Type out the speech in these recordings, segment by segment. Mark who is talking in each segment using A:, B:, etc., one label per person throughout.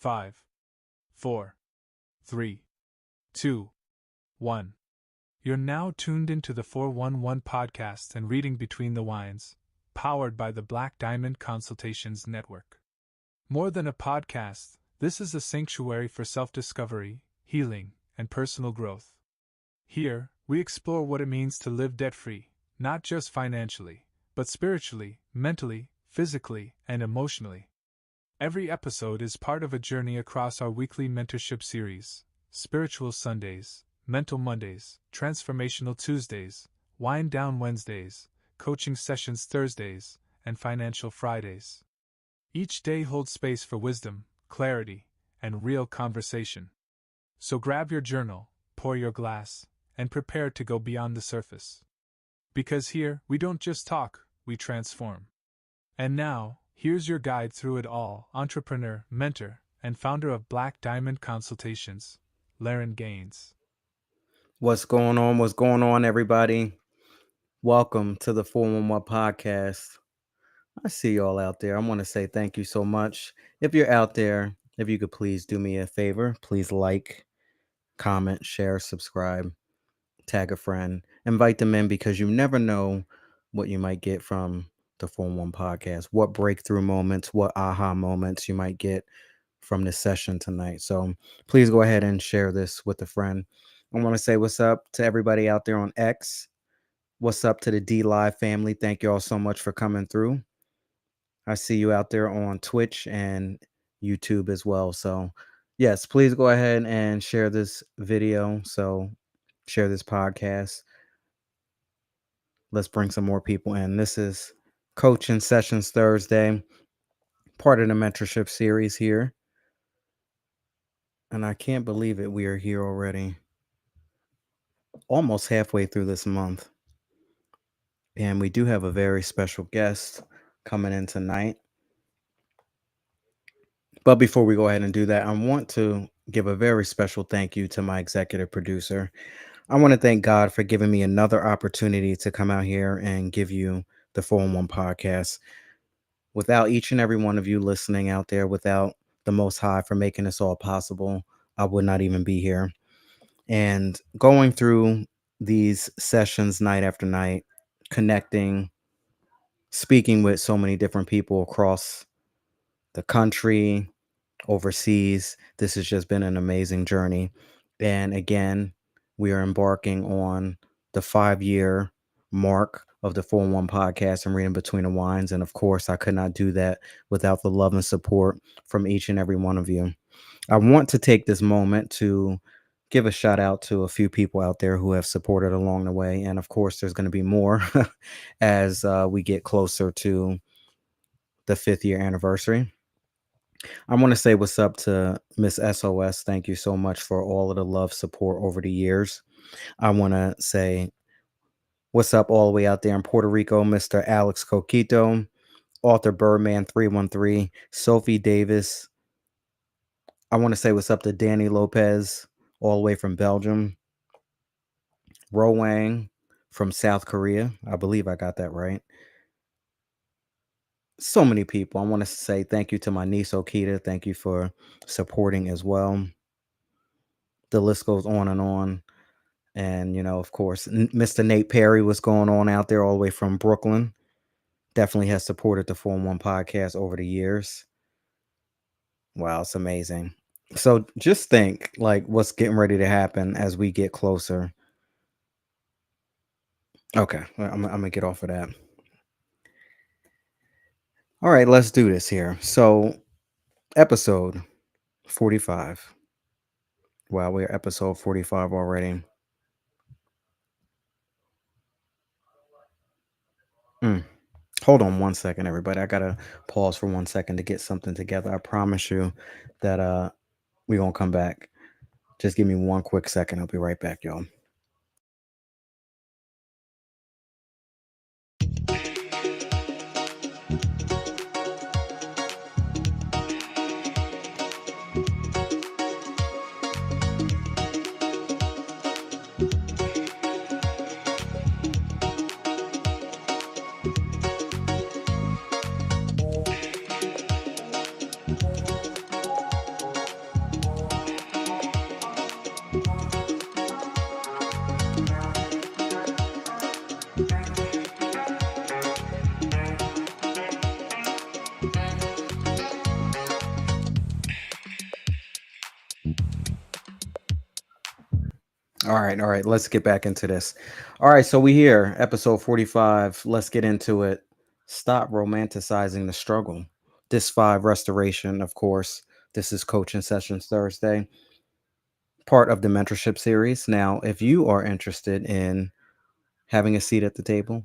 A: 5, 4, 3, 2, 1. You're now tuned into the 411 podcast and reading Between the Wines, powered by the Black Diamond Consultations Network. More than a podcast, this is a sanctuary for self-discovery, healing, and personal growth. Here, we explore what it means to live debt-free, not just financially, but spiritually, mentally, physically, and emotionally. Every episode is part of a journey across our weekly mentorship series: Spiritual Sundays, Mental Mondays, Transformational Tuesdays, Wind Down Wednesdays, Coaching Sessions Thursdays, and Financial Fridays. Each day holds space for wisdom, clarity, and real conversation. So grab your journal, pour your glass, and prepare to go beyond the surface. Because here, we don't just talk, we transform. And now, here's your guide through it all: entrepreneur, mentor, and founder of Black Diamond Consultations, Laren Gaines.
B: What's going on? What's going on, everybody? Welcome to the 411 podcast. I see y'all out there. I want to say thank you so much. If you're out there, if you could please do me a favor, please like, comment, share, subscribe, tag a friend, invite them in, because you never know what you might get from the 411 podcast, what breakthrough moments, what aha moments you might get from this session tonight. So please go ahead and share this with a friend. I want to say what's up to everybody out there on X. What's up to the D Live family? Thank you all so much for coming through. I see you out there on Twitch and YouTube as well. So yes, please go ahead and share this video. So share this podcast. Let's bring some more people in. This is Coaching Sessions Thursday, part of the mentorship series here. And I can't believe it. We are here already, almost halfway through this month. And we do have a very special guest coming in tonight. But before we go ahead and do that, I want to give a very special thank you to my executive producer. I want to thank God for giving me another opportunity to come out here and give you the 411 podcast. Without each and every one of you listening out there, without the Most High for making this all possible, I would not even be here. And going through these sessions night after night, connecting, speaking with so many different people across the country, overseas, this has just been an amazing journey. And again, we are embarking on the 5-year mark of the 411 podcast and reading Between the Wines. And of course, I could not do that without the love and support from each and every one of you. I want to take this moment to give a shout out to a few people out there who have supported along the way. And of course, there's going to be more as we get closer to the 5th year anniversary. I want to say what's up to Miss SOS. Thank you so much for all of the love, support over the years. I want to say what's up all the way out there in Puerto Rico, Mr. Alex Coquito, author Birdman 313, Sophie Davis. I want to say what's up to Danny Lopez, all the way from Belgium. Roang from South Korea. I believe I got that right. So many people. I want to say thank you to my niece Okita. Thank you for supporting as well. The list goes on and on. And, you know, of course, Mr. Nate Perry, what's going on out there all the way from Brooklyn, definitely has supported the 411 podcast over the years. Wow, it's amazing. So just think like what's getting ready to happen as we get closer. Okay, I'm going to get off of that. All right, let's do this here. So episode 45. Wow, we're episode 45 already. Hold on one second, everybody. I got to pause for 1 second to get something together. I promise you that we're going to come back. Just give me 1 quick second. I'll be right back, y'all. All right. Let's get back into this. All right, so we here, episode 45. Let's get into it. Stop romanticizing the struggle. This five restoration, of course. This is Coaching Sessions Thursday, part of the mentorship series. Now, if you are interested in having a seat at the table,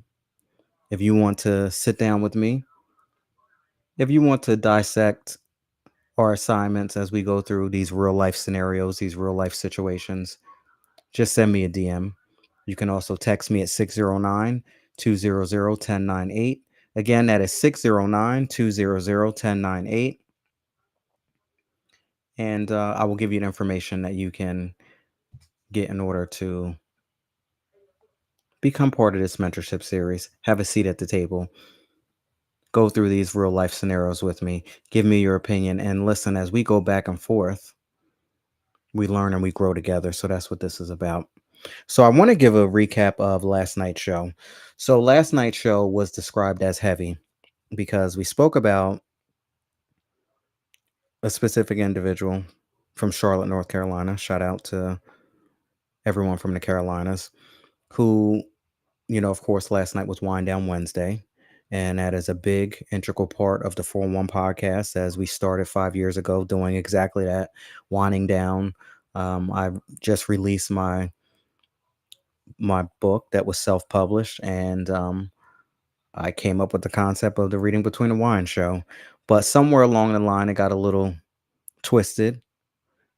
B: if you want to sit down with me, if you want to dissect our assignments as we go through these real life scenarios, these real life situations, just send me a DM. You can also text me at 609-200-1098. Again, that is 609-200-1098. And I will give you the information that you can get in order to become part of this mentorship series. Have a seat at the table. Go through these real life scenarios with me. Give me your opinion. And listen, as we go back and forth, we learn and we grow together. So that's what this is about. So I want to give a recap of last night's show. So last night's show was described as heavy because we spoke about a specific individual from Charlotte, North Carolina. Shout out to everyone from the Carolinas who, of course, last night was Wind Down Wednesday. And that is a big integral part of the 4-1 podcast as we started 5 years ago doing exactly that, winding down. I just released my book that was self-published, and I came up with the concept of the Reading Between the Wine show. But somewhere along the line, it got a little twisted,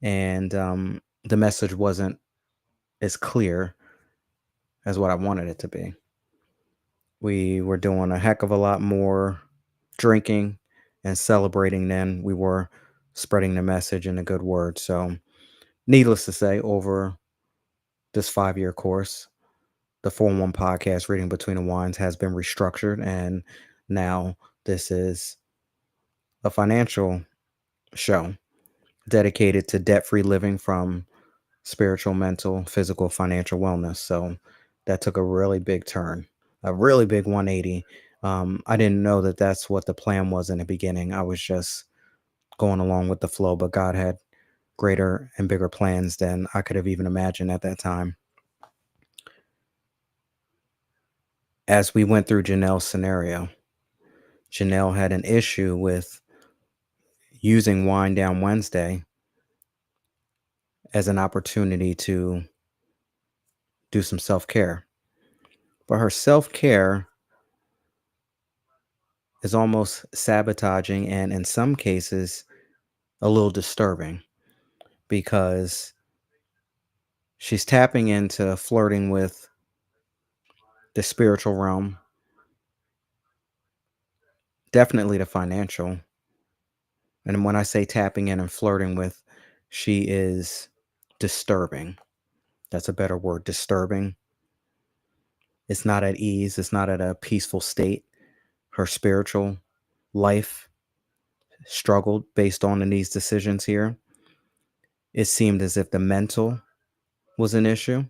B: and the message wasn't as clear as what I wanted it to be. We were doing a heck of a lot more drinking and celebrating than we were spreading the message and the good word. So, needless to say, over this 5-year course, the 4-1 podcast, Reading Between the Wines, has been restructured. And now this is a financial show dedicated to debt-free living from spiritual, mental, physical, financial wellness. So that took a really big turn, a really big 180. I didn't know that that's what the plan was in the beginning. I was just going along with the flow, but God had greater and bigger plans than I could have even imagined at that time. As we went through Janelle's scenario, Janelle had an issue with using Wind Down Wednesday as an opportunity to do some self-care. But her self-care is almost sabotaging and in some cases a little disturbing because she's tapping into flirting with the spiritual realm, definitely the financial. And when I say tapping in and flirting with, she is disturbing. That's a better word, disturbing. It's not at ease. It's not at a peaceful state. Her spiritual life struggled based on these decisions here. It seemed as if the mental was an issue,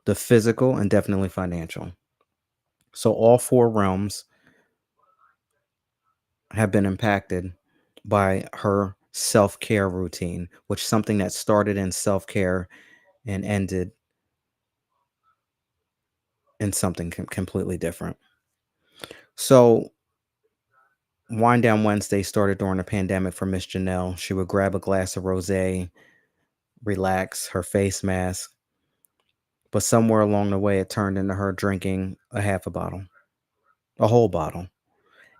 B: the physical, and definitely financial. So all four realms have been impacted by her self-care routine, which something that started in self-care and ended in something completely different. So Wind Down Wednesday started during the pandemic for Miss Janelle. She would grab a glass of rosé, relax, her face mask, but somewhere along the way, it turned into her drinking a half a bottle, a whole bottle,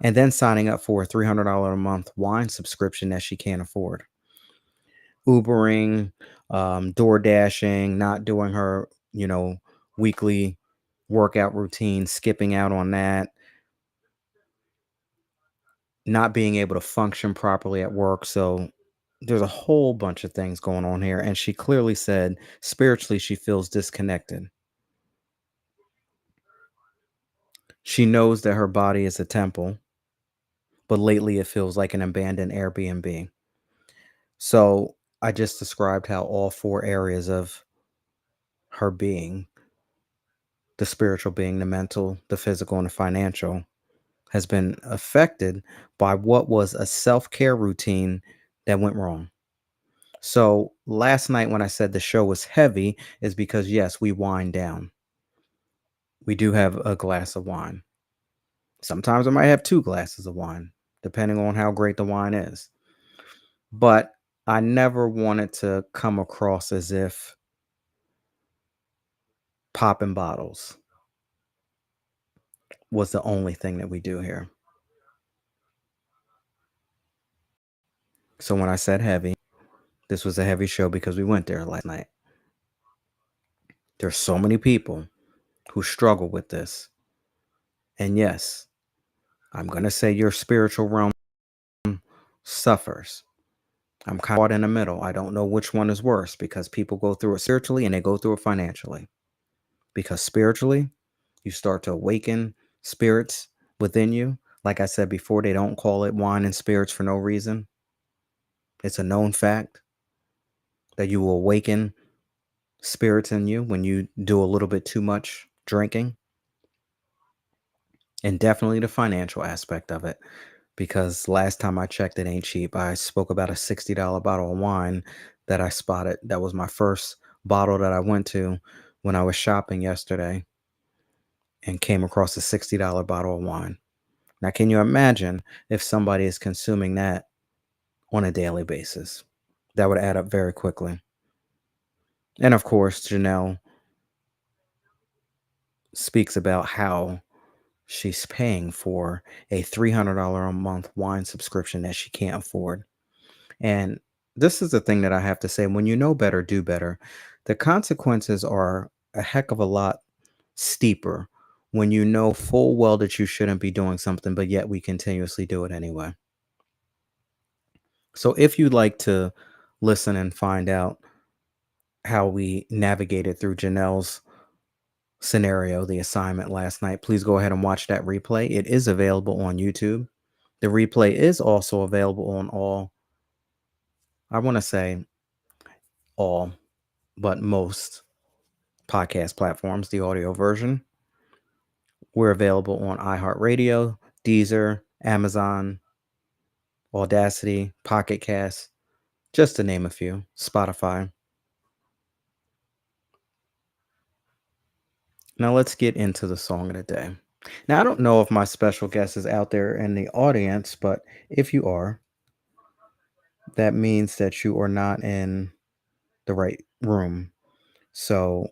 B: and then signing up for a $300 a month wine subscription that she can't afford. Ubering, door dashing, not doing her, weekly workout routine, skipping out on that, not being able to function properly at work. So there's a whole bunch of things going on here. And she clearly said spiritually, she feels disconnected. She knows that her body is a temple, but lately it feels like an abandoned Airbnb. So I just described how all four areas of her being, the spiritual being, the mental, the physical, and the financial, has been affected by what was a self-care routine that went wrong. So last night when I said the show was heavy is because yes, we wind down. We do have a glass of wine. Sometimes I might have two glasses of wine, depending on how great the wine is. But I never wanted to come across as if popping bottles was the only thing that we do here. So when I said heavy, this was a heavy show because we went there last night. There's so many people who struggle with this. And yes, I'm going to say your spiritual realm suffers. I'm kind of caught in the middle. I don't know which one is worse because people go through it spiritually and they go through it financially. Because spiritually, you start to awaken spirits within you. Like I said before, they don't call it wine and spirits for no reason. It's a known fact that you will awaken spirits in you when you do a little bit too much drinking. And definitely the financial aspect of it. Because last time I checked, it ain't cheap. I spoke about a $60 bottle of wine that I spotted. That was my first bottle that I went to when I was shopping yesterday and came across a $60 bottle of wine. Now, can you imagine if somebody is consuming that on a daily basis? That would add up very quickly. And of course, Janelle speaks about how she's paying for a $300 a month wine subscription that she can't afford. And this is the thing that I have to say, when you know better, do better. The consequences are a heck of a lot steeper when you know full well that you shouldn't be doing something, but yet we continuously do it anyway. So if you'd like to listen and find out how we navigated through Janelle's scenario, the assignment last night, please go ahead and watch that replay. It is available on YouTube. The replay is also available on all, I want to say all, but most podcast platforms, the audio version. We're available on iHeartRadio, Deezer, Amazon, Audacity, Pocket Cast, just to name a few, Spotify. Now let's get into the song of the day. Now, I don't know if my special guest is out there in the audience, but if you are, that means that you are not in the right room. So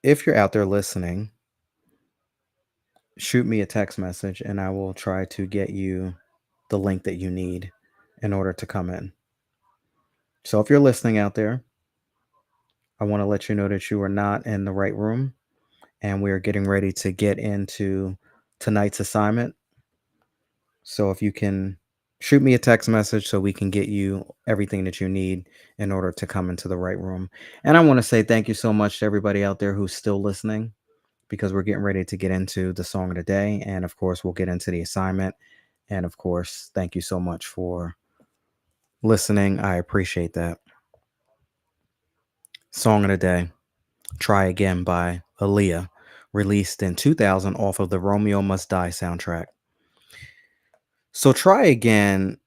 B: if you're out there listening, shoot me a text message and I will try to get you the link that you need in order to come in. So if you're listening out there, I want to let you know that you are not in the right room and we are getting ready to get into tonight's assignment. So if you can shoot me a text message so we can get you everything that you need in order to come into the right room. And I want to say thank you so much to everybody out there who's still listening because we're getting ready to get into the song of the day. And of course, we'll get into the assignment. And of course, thank you so much for listening. I appreciate that. Song of the day, Try Again by Aaliyah, released in 2000 off of the Romeo Must Die soundtrack. So Try Again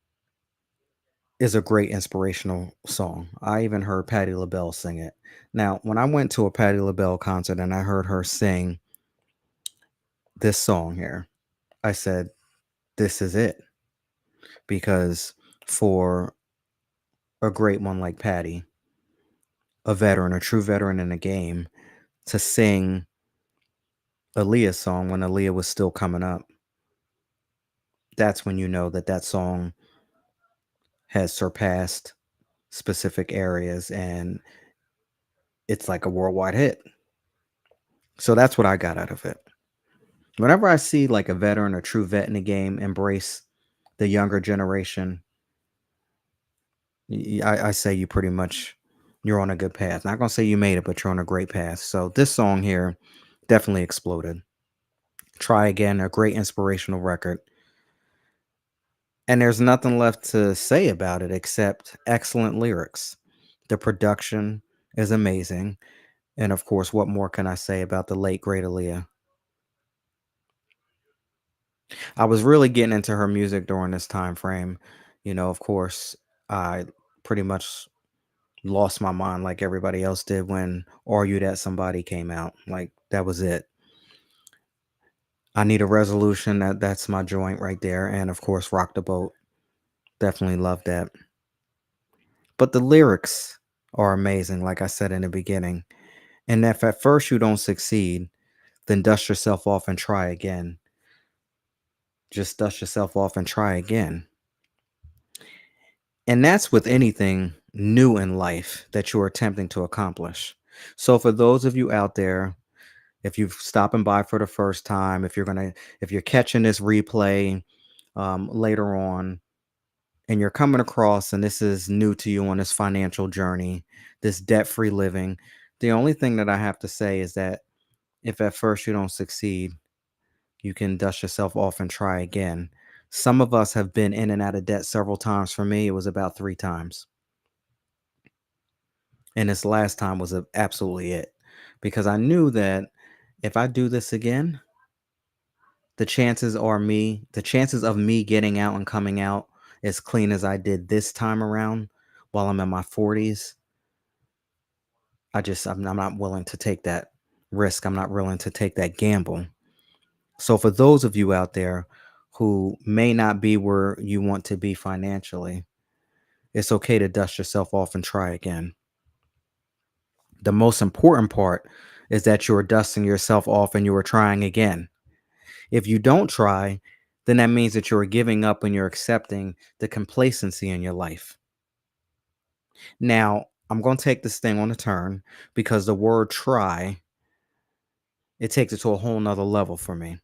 B: is a great inspirational song. I even heard Patti LaBelle sing it. Now, when I went to a Patti LaBelle concert and I heard her sing this song here, I said, this is it. Because for a great one like Patti, a veteran, a true veteran in the game, to sing Aaliyah's song when Aaliyah was still coming up, that's when you know that that song has surpassed specific areas and it's like a worldwide hit. So that's what I got out of it. Whenever I see like a veteran or true vet in the game embrace the younger generation, I say you pretty much, you're on a good path. Not gonna say you made it, but you're on a great path. So this song here definitely exploded. Try Again, a great inspirational record. And there's nothing left to say about it except excellent lyrics. The production is amazing. And of course, what more can I say about the late great Aaliyah? I was really getting into her music during this time frame. Of course, I pretty much lost my mind like everybody else did when Are You That Somebody came out. Like that was it. I Need a Resolution. That's my joint right there. And of course, Rock the Boat. Definitely love that. But the lyrics are amazing, like I said in the beginning. And if at first you don't succeed, then dust yourself off and try again. Just dust yourself off and try again. And that's with anything new in life that you're attempting to accomplish. So for those of you out there, if you've stopping by for the first time, if you're catching this replay later on, and you're coming across and this is new to you on this financial journey, this debt-free living, the only thing that I have to say is that if at first you don't succeed, you can dust yourself off and try again. Some of us have been in and out of debt several times. For me, it was about 3 times. And this last time was absolutely it. Because I knew that if I do this again, the chances of me getting out and coming out as clean as I did this time around while I'm in my 40s, I'm not willing to take that risk. I'm not willing to take that gamble. So for those of you out there who may not be where you want to be financially, it's okay to dust yourself off and try again. The most important part is that you are dusting yourself off and you are trying again. If you don't try, then that means that you're giving up and you're accepting the complacency in your life. Now, I'm going to take this thing on a turn because the word try, it takes it to a whole nother level for me.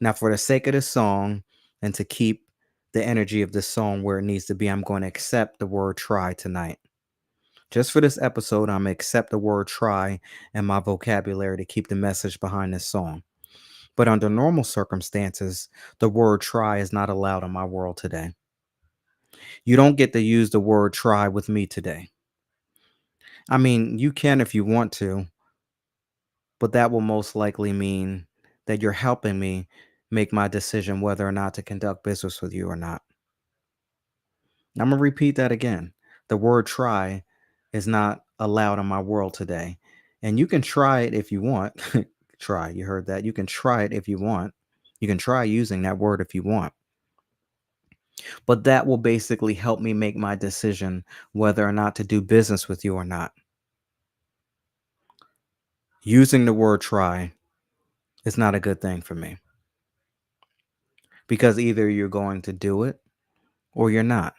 B: Now, for the sake of this song and to keep the energy of this song where it needs to be, I'm going to accept the word try tonight. Just for this episode, I'm going to accept the word try in my vocabulary to keep the message behind this song. But under normal circumstances, the word try is not allowed in my world today. You don't get to use the word try with me today. I mean, you can if you want to, but that will most likely mean that you're helping me make my decision whether or not to conduct business with you or not. I'm going to repeat that again. The word try is not allowed in my world today. And you can try it if you want. Try, you heard that. You can try it if you want. You can try using that word if you want. But that will basically help me make my decision whether or not to do business with you or not. Using the word try is not a good thing for me. Because either you're going to do it or you're not.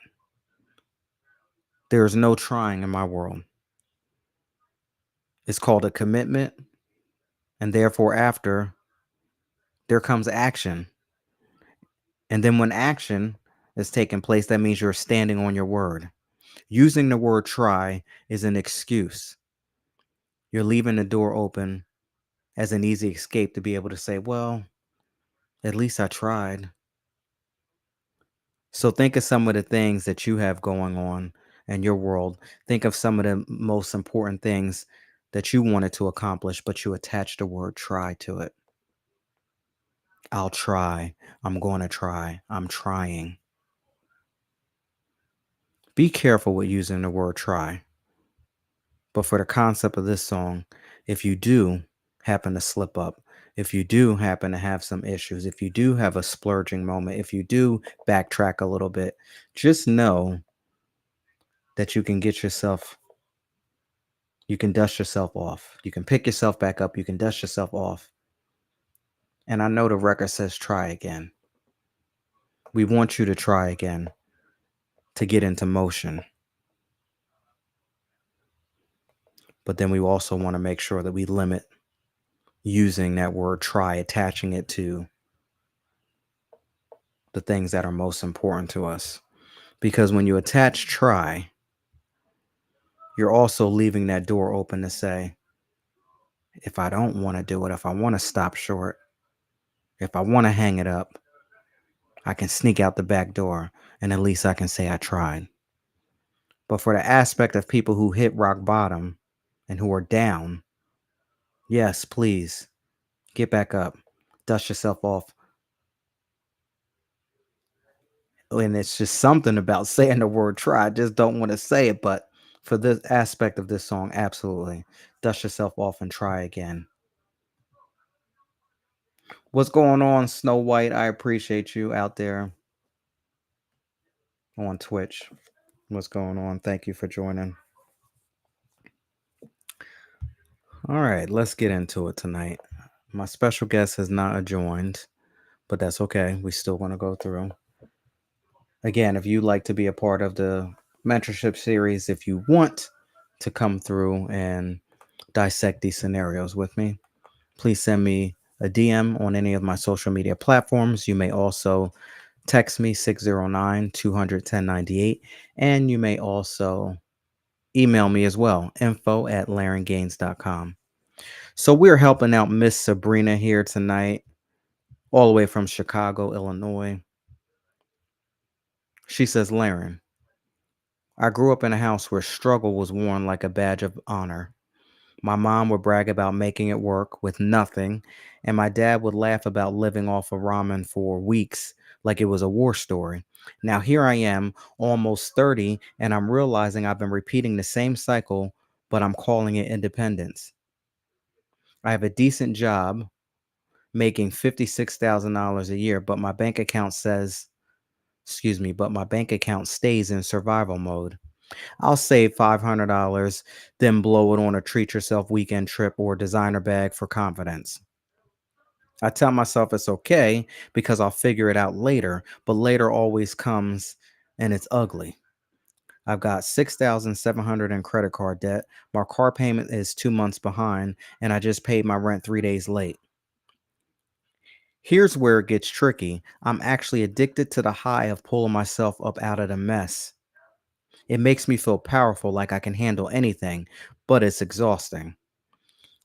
B: There is no trying in my world. It's called a commitment, and therefore after, there comes action. And then when action is taking place, that means you're standing on your word. Using the word try is an excuse. You're leaving the door open as an easy escape to be able to say, well, at least I tried. So think of some of the things that you have going on in your world. Think of some of the most important things that you wanted to accomplish, but you attached the word try to it. I'll try. I'm going to try. I'm trying. Be careful with using the word try. But for the concept of this song, if you do happen to slip up, if you do happen to have some issues, if you do have a splurging moment, if you do backtrack a little bit, just know that you can dust yourself off. You can pick yourself back up. You can dust yourself off. And I know the record says try again. We want you to try again to get into motion. But then we also want to make sure that we limit using that word try, attaching it to the things that are most important to us. Because when you attach try, you're also leaving that door open to say, if I don't want to do it, if I want to stop short, if I want to hang it up, I can sneak out the back door, and at least I can say I tried. But for the aspect of people who hit rock bottom and who are down, yes, please get back up, dust yourself off. And it's just something about saying the word try. I just don't want to say it, but for this aspect of this song, absolutely. Dust yourself off and try again. What's going on, Snow White? I appreciate you out there on Twitch. What's going on? Thank you for joining. All right, let's get into it tonight. My special guest has not joined, but that's okay. We still want to go through. Again, if you'd like to be a part of the mentorship series, if you want to come through and dissect these scenarios with me, please send me a DM on any of my social media platforms. You may also text me 609-200-1098, and you may also email me as well, info@larengaines.com. So we're helping out Miss Sabrina here tonight, all the way from Chicago, Illinois. She says, Laren, I grew up in a house where struggle was worn like a badge of honor. My mom would brag about making it work with nothing, and my dad would laugh about living off of ramen for weeks like it was a war story. Now, here I am, almost 30, and I'm realizing I've been repeating the same cycle, but I'm calling it independence. I have a decent job making $56,000 a year, but my bank account but my bank account stays in survival mode. I'll save $500, then blow it on a treat yourself weekend trip or designer bag for confidence. I tell myself it's okay because I'll figure it out later, but later always comes and it's ugly. I've got 6,700 in credit card debt. My car payment is 2 months behind, and I just paid my rent 3 days late. Here's where it gets tricky. I'm actually addicted to the high of pulling myself up out of the mess. It makes me feel powerful, like I can handle anything, but it's exhausting.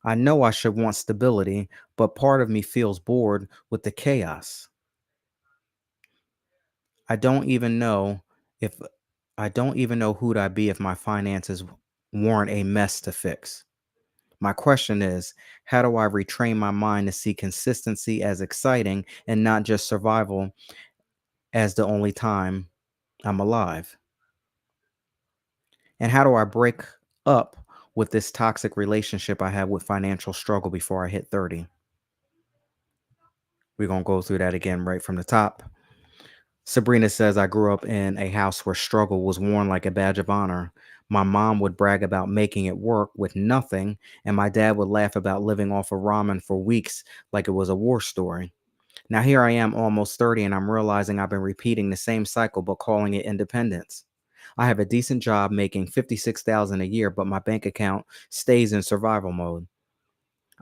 B: I know I should want stability, but part of me feels bored with the chaos. I don't even know if I don't even know who'd I be if my finances weren't a mess to fix. My question is, how do I retrain my mind to see consistency as exciting and not just survival as the only time I'm alive? And how do I break up with this toxic relationship I had with financial struggle before I hit 30? We're going to go through that again right from the top. Sabrina says, I grew up in a house where struggle was worn like a badge of honor. My mom would brag about making it work with nothing, and my dad would laugh about living off of ramen for weeks like it was a war story. Now, here I am, almost 30, and I'm realizing I've been repeating the same cycle but calling it independence. I have a decent job making $56,000 a year, but my bank account stays in survival mode.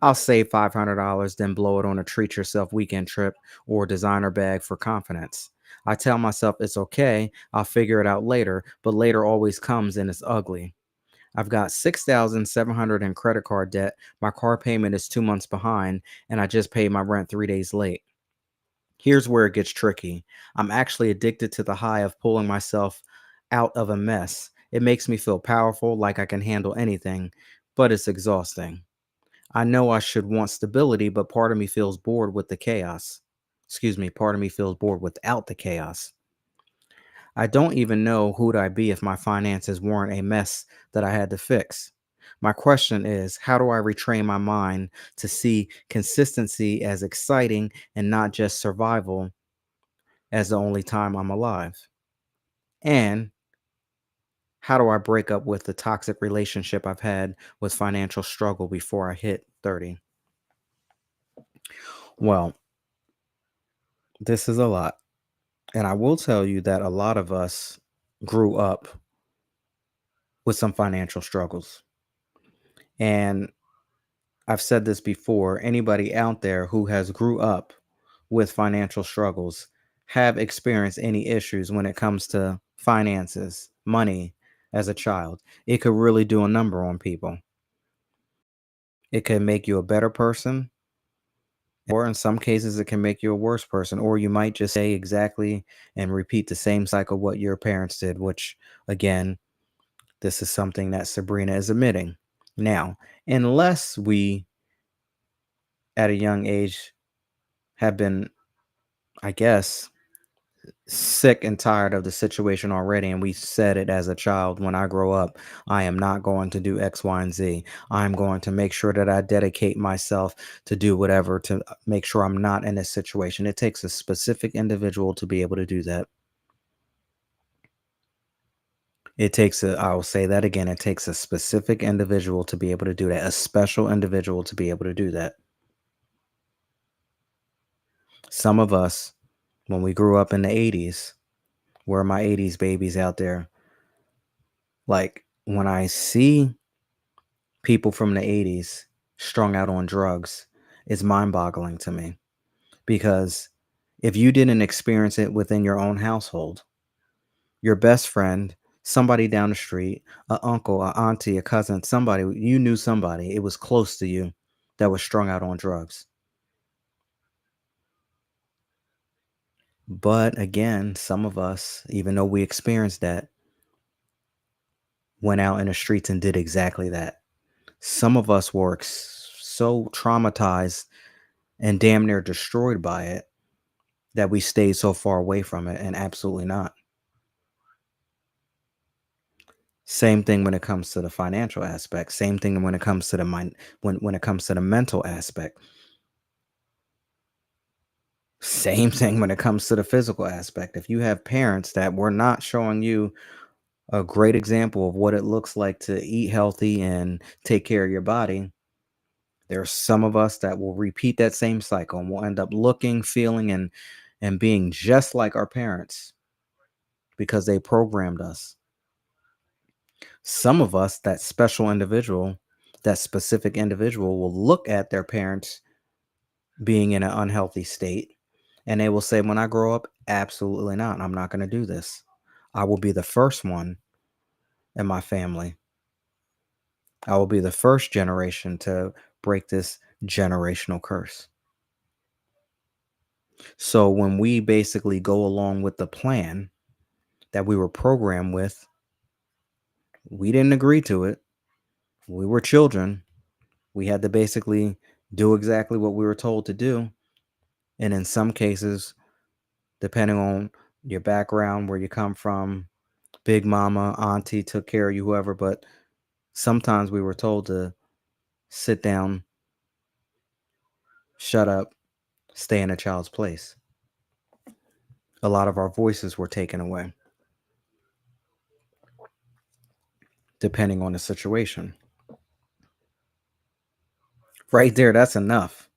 B: I'll save $500, then blow it on a treat yourself weekend trip or designer bag for confidence. I tell myself it's okay, I'll figure it out later, but later always comes and it's ugly. I've got 6,700 in credit card debt, my car payment is 2 months behind, and I just paid my rent 3 days late. Here's where it gets tricky. I'm actually addicted to the high of pulling myself out of a mess. It makes me feel powerful, like I can handle anything, but it's exhausting. I know I should want stability, but part of me feels bored with the chaos. Part of me feels bored without the chaos. I don't even know who'd I be if my finances weren't a mess that I had to fix. My question is, how do I retrain my mind to see consistency as exciting and not just survival as the only time I'm alive? And how do I break up with the toxic relationship I've had with financial struggle before I hit 30? Well, this is a lot. And I will tell you that a lot of us grew up with some financial struggles. And I've said this before, anybody out there who has grew up with financial struggles have experienced any issues when it comes to finances, money as a child. It could really do a number on people. It could make you a better person, Or in some cases, it can make you a worse person. Or you might just say exactly and repeat the same cycle what your parents did, which, again, this is something that Sabrina is admitting. Now, unless we, at a young age, have been, I guess, sick and tired of the situation already, and we said it as a child, when I grow up, I am not going to do X, Y, and Z. I'm going to make sure that I dedicate myself to do whatever to make sure I'm not in this situation. It takes a specific individual to be able to do that. I'll say that again, it takes a specific individual to be able to do that, a special individual to be able to do that. Some of us, when we grew up in the 80s, where are my 80s babies out there? Like, when I see people from the 80s strung out on drugs, it's mind-boggling to me, because if you didn't experience it within your own household, your best friend, somebody down the street, a uncle, a auntie, a cousin, somebody, you knew somebody, it was close to you, that was strung out on drugs. But again, some of us, even though we experienced that, went out in the streets and did exactly that. Some of us were so traumatized and damn near destroyed by it that we stayed so far away from it, and absolutely not. Same thing when it comes to the financial aspect. Same thing when it comes to the mind, when it comes to the mental aspect. Same thing when it comes to the physical aspect. If you have parents that were not showing you a great example of what it looks like to eat healthy and take care of your body, there's some of us that will repeat that same cycle, and we'll end up looking, feeling, and being just like our parents because they programmed us. Some of us, that special individual, that specific individual, will look at their parents being in an unhealthy state, and they will say, when I grow up, absolutely not. I'm not going to do this. I will be the first one in my family. I will be the first generation to break this generational curse. So when we basically go along with the plan that we were programmed with, we didn't agree to it. We were children. We had to basically do exactly what we were told to do. And in some cases, depending on your background, where you come from, big mama, auntie took care of you, whoever, but sometimes we were told to sit down, shut up, stay in a child's place. A lot of our voices were taken away, depending on the situation. Right there, that's enough.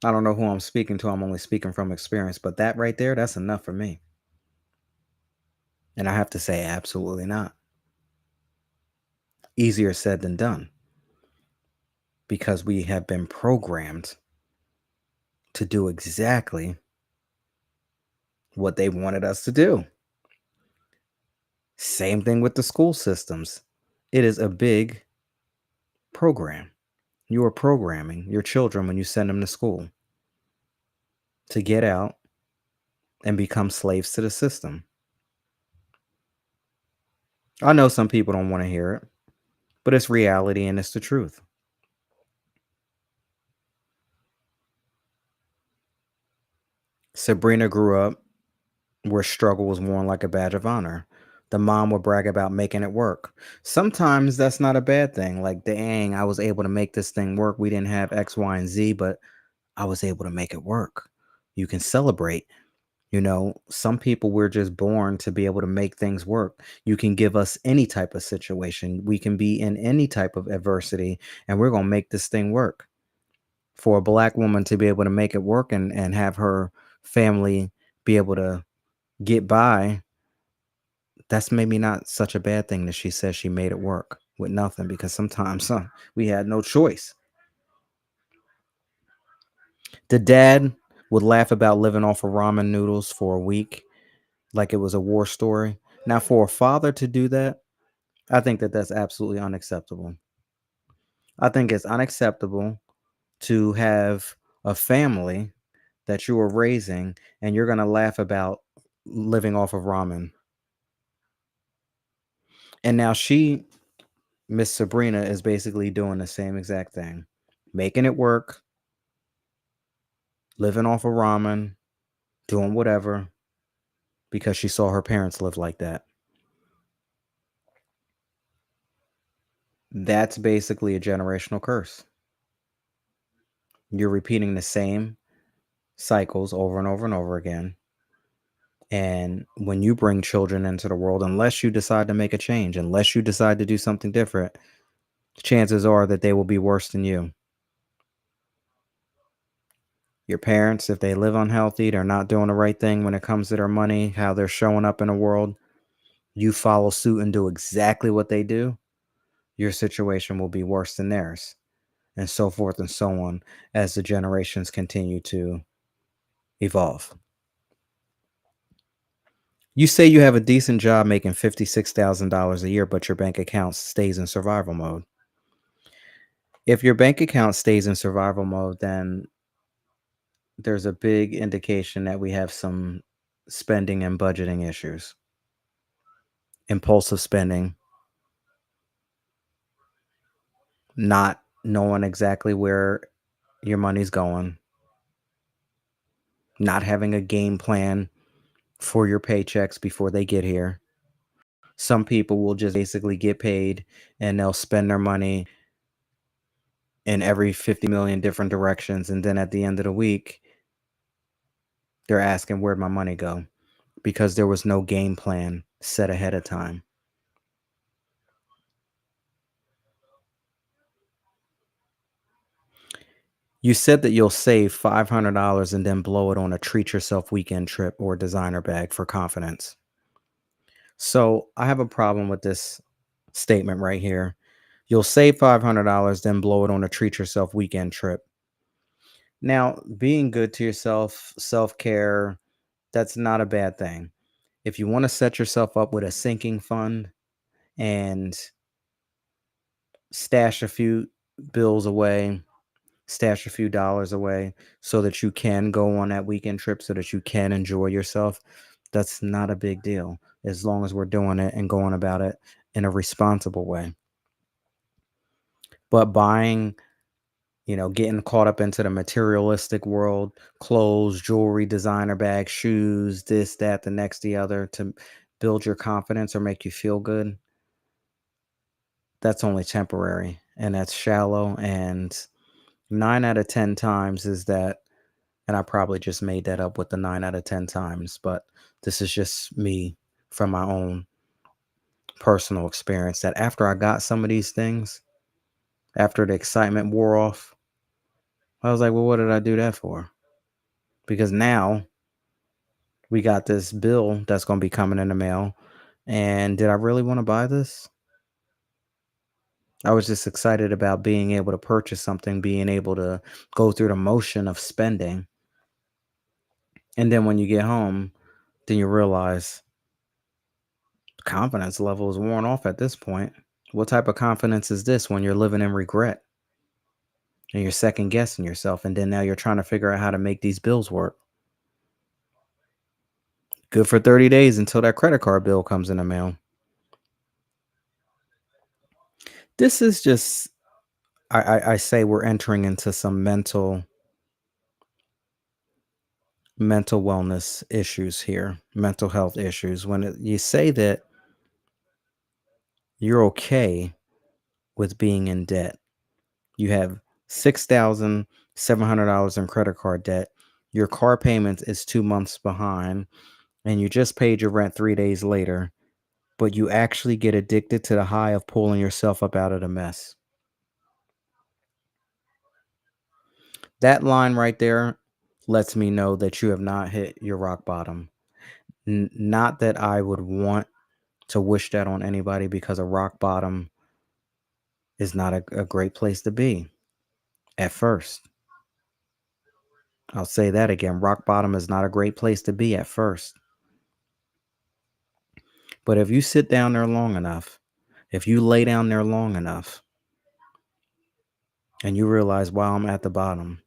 B: I don't know who I'm speaking to. I'm only speaking from experience, but that right there, that's enough for me. And I have to say, absolutely not. Easier said than done, because we have been programmed to do exactly what they wanted us to do. Same thing with the school systems. It is a big program. You are programming your children when you send them to school to get out and become slaves to the system. I know some people don't want to hear it, but it's reality and it's the truth. Sabrina grew up where struggle was worn like a badge of honor. The mom would brag about making it work. Sometimes that's not a bad thing. Like, dang, I was able to make this thing work. We didn't have X, Y, and Z, but I was able to make it work. You can celebrate. Some people, we're just born to be able to make things work. You can give us any type of situation. We can be in any type of adversity, and we're going to make this thing work. For a black woman to be able to make it work and have her family be able to get by, that's maybe not such a bad thing that she says she made it work with nothing, because sometimes we had no choice. The dad would laugh about living off of ramen noodles for a week like it was a war story. Now, for a father to do that, I think that that's absolutely unacceptable. I think it's unacceptable to have a family that you are raising, and you're going to laugh about living off of ramen. And now Miss Sabrina, is basically doing the same exact thing, making it work, living off of ramen, doing whatever, because she saw her parents live like that. That's basically a generational curse. You're repeating the same cycles over and over and over again. And when you bring children into the world, unless you decide to make a change, unless you decide to do something different, chances are that they will be worse than you. Your parents, if they live unhealthy, they're not doing the right thing when it comes to their money, how they're showing up in the world, you follow suit and do exactly what they do, your situation will be worse than theirs, and so forth and so on as the generations continue to evolve. You say you have a decent job making $56,000 a year, but your bank account stays in survival mode. If your bank account stays in survival mode, then there's a big indication that we have some spending and budgeting issues, impulsive spending, not knowing exactly where your money's going, not having a game plan for your paychecks before they get here. Some people will just basically get paid and they'll spend their money in every 50 million different directions. And then at the end of the week, they're asking, where'd my money go? Because there was no game plan set ahead of time. You said that you'll save $500 and then blow it on a treat yourself weekend trip or designer bag for confidence. So I have a problem with this statement right here. You'll save $500, then blow it on a treat yourself weekend trip. Now, being good to yourself, self-care, that's not a bad thing. If you want to set yourself up with a sinking fund and stash a few bills away, stash a few dollars away so that you can go on that weekend trip, so that you can enjoy yourself, that's not a big deal as long as we're doing it and going about it in a responsible way. But buying, getting caught up into the materialistic world, clothes, jewelry, designer bags, shoes, this, that, the next, the other, to build your confidence or make you feel good, that's only temporary and that's shallow. And 9 out of 10 times is that, and I probably just made that up with the 9 out of 10 times, but this is just me from my own personal experience, that after I got some of these things, after the excitement wore off, I was like, well, what did I do that for? Because now we got this bill that's going to be coming in the mail. And did I really want to buy this? I was just excited about being able to purchase something, being able to go through the motion of spending. And then when you get home, then you realize confidence level is worn off at this point. What type of confidence is this when you're living in regret and you're second guessing yourself? And then now you're trying to figure out how to make these bills work. Good for 30 days until that credit card bill comes in the mail. This is just, I say we're entering into some mental wellness issues here, mental health issues. When you say that you're okay with being in debt, you have $6,700 in credit card debt, your car payment is 2 months behind, and you just paid your rent 3 days later, but you actually get addicted to the high of pulling yourself up out of the mess. That line right there lets me know that you have not hit your rock bottom. Not that I would want to wish that on anybody, because a rock bottom is not a great place to be at first. I'll say that again. Rock bottom is not a great place to be at first. But if you sit down there long enough, if you lay down there long enough, and you realize, wow, I'm at the bottom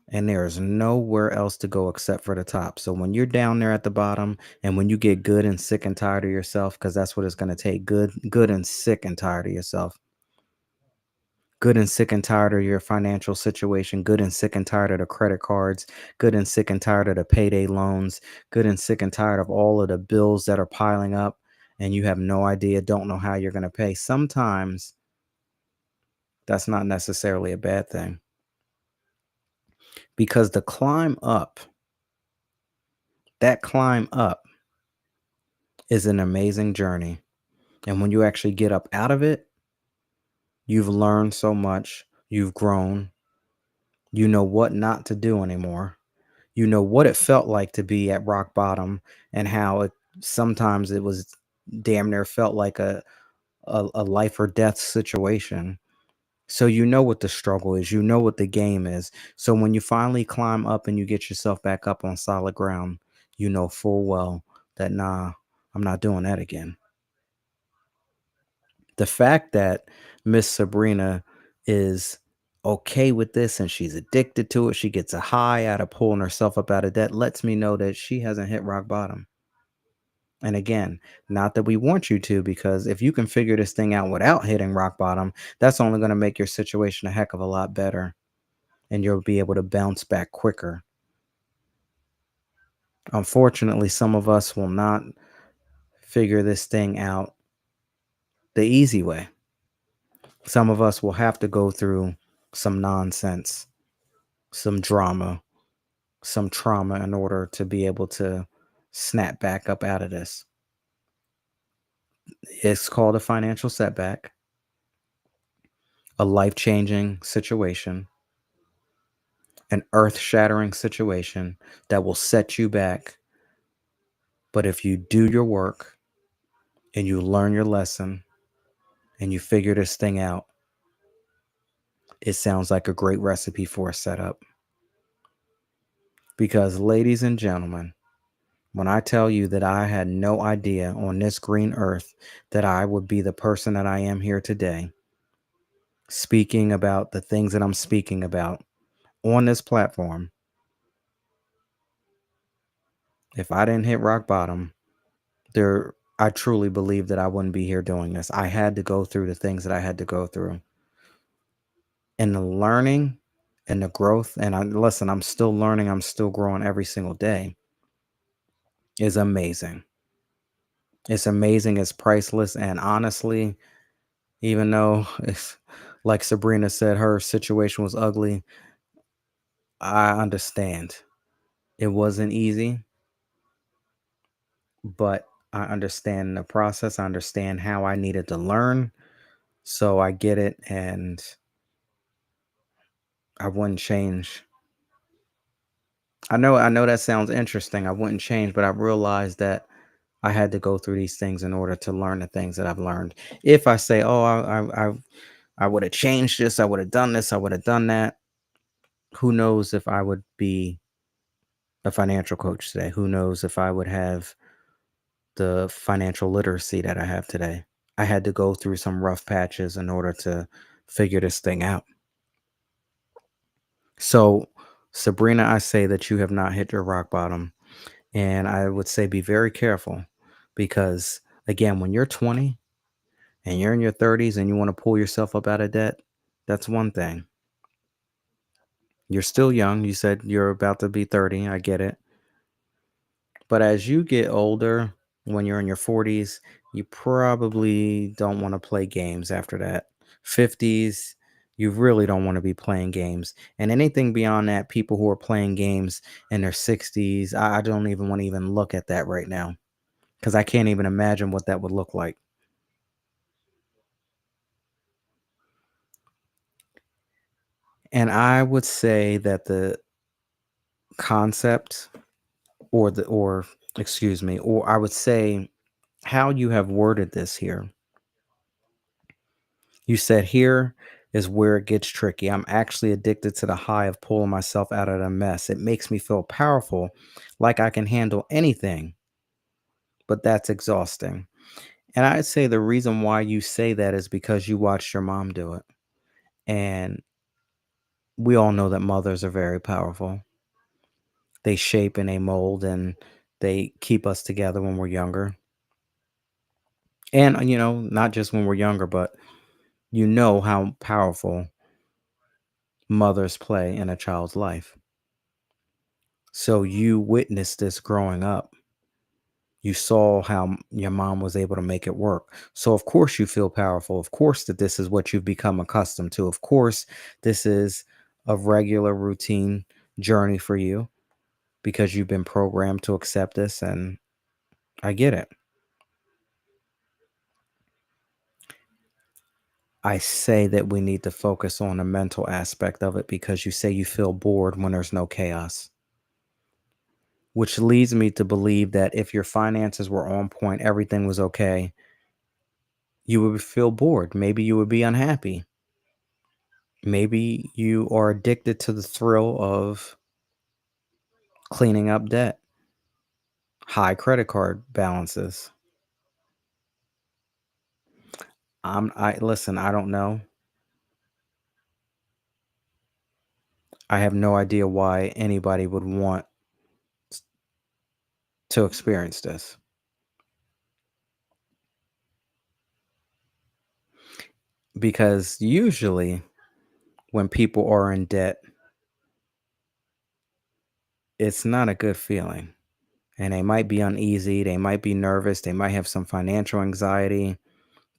B: and there's nowhere else to go except for the top. So when you're down there at the bottom and when you get good and sick and tired of yourself, because that's what it's going to take, good and sick and tired of yourself, good and sick and tired of your financial situation, good and sick and tired of the credit cards, good and sick and tired of the payday loans, good and sick and tired of all of the bills that are piling up and you have no idea, don't know how you're going to pay. Sometimes that's not necessarily a bad thing, because the climb up, that climb up is an amazing journey. And when you actually get up out of it, you've learned so much, you've grown, you know what not to do anymore. You know what it felt like to be at rock bottom and how it sometimes it was damn near felt like a life or death situation. So you know what the struggle is, you know what the game is. So when you finally climb up and you get yourself back up on solid ground, you know full well that nah, I'm not doing that again. The fact that Miss Sabrina is okay with this and she's addicted to it, she gets a high out of pulling herself up out of debt, lets me know that she hasn't hit rock bottom. And again, not that we want you to, because if you can figure this thing out without hitting rock bottom, that's only going to make your situation a heck of a lot better and you'll be able to bounce back quicker. Unfortunately, some of us will not figure this thing out the easy way. Some of us will have to go through some nonsense, some drama, some trauma in order to be able to snap back up out of this. It's called a financial setback, a life changing situation, an earth shattering situation that will set you back. But if you do your work and you learn your lesson and you figure this thing out, it sounds like a great recipe for a setup. Because, ladies and gentlemen, when I tell you that I had no idea on this green earth that I would be the person that I am here today, speaking about the things that I'm speaking about on this platform, if I didn't hit rock bottom, I truly believe that I wouldn't be here doing this. I had to go through the things that I had to go through. And the learning and the growth, and listen, I'm still learning, I'm still growing every single day, is amazing. It's amazing, it's priceless, and honestly, even though it's like Sabrina said, her situation was ugly, I understand. It wasn't easy, but I understand the process. I understand how I needed to learn. So I get it, and I wouldn't change. I know that sounds interesting. I wouldn't change, but I realized that I had to go through these things in order to learn the things that I've learned. If I say, "Oh, I would have changed this, I would have done this, I would have done that," who knows if I would be a financial coach today? Who knows if I would have the financial literacy that I have today? I had to go through some rough patches in order to figure this thing out. So, Sabrina, I say that you have not hit your rock bottom. And I would say be very careful because, again, when you're 20 and you're in your 30s and you want to pull yourself up out of debt, that's one thing. You're still young. You said you're about to be 30. I get it. But as you get older, when you're in your 40s, you probably don't want to play games after that. 50s, you really don't want to be playing games. And anything beyond that, people who are playing games in their 60s, I don't even want to even look at that right now because I can't even imagine what that would look like. And I would say that the concept or excuse me, or I would say how you have worded this here. You said here is where it gets tricky. I'm actually addicted to the high of pulling myself out of the mess. It makes me feel powerful, like I can handle anything, but that's exhausting. And I'd say the reason why you say that is because you watched your mom do it. And We all know that mothers are very powerful. They shape and they mold and they keep us together when we're younger. And, not just when we're younger, but you know how powerful mothers play in a child's life. So you witnessed this growing up. You saw how your mom was able to make it work. So of course you feel powerful. Of course that this is what you've become accustomed to. Of course this is a regular routine journey for you because you've been programmed to accept this, and I get it. I say that we need to focus on the mental aspect of it because you say you feel bored when there's no chaos, which leads me to believe that if your finances were on point, everything was okay, you would feel bored. Maybe you would be unhappy. Maybe you are addicted to the thrill of cleaning up debt, high credit card balances. I listen, I don't know. I have no idea why anybody would want to experience this. Because usually when people are in debt, it's not a good feeling. And they might be uneasy, they might be nervous, they might have some financial anxiety,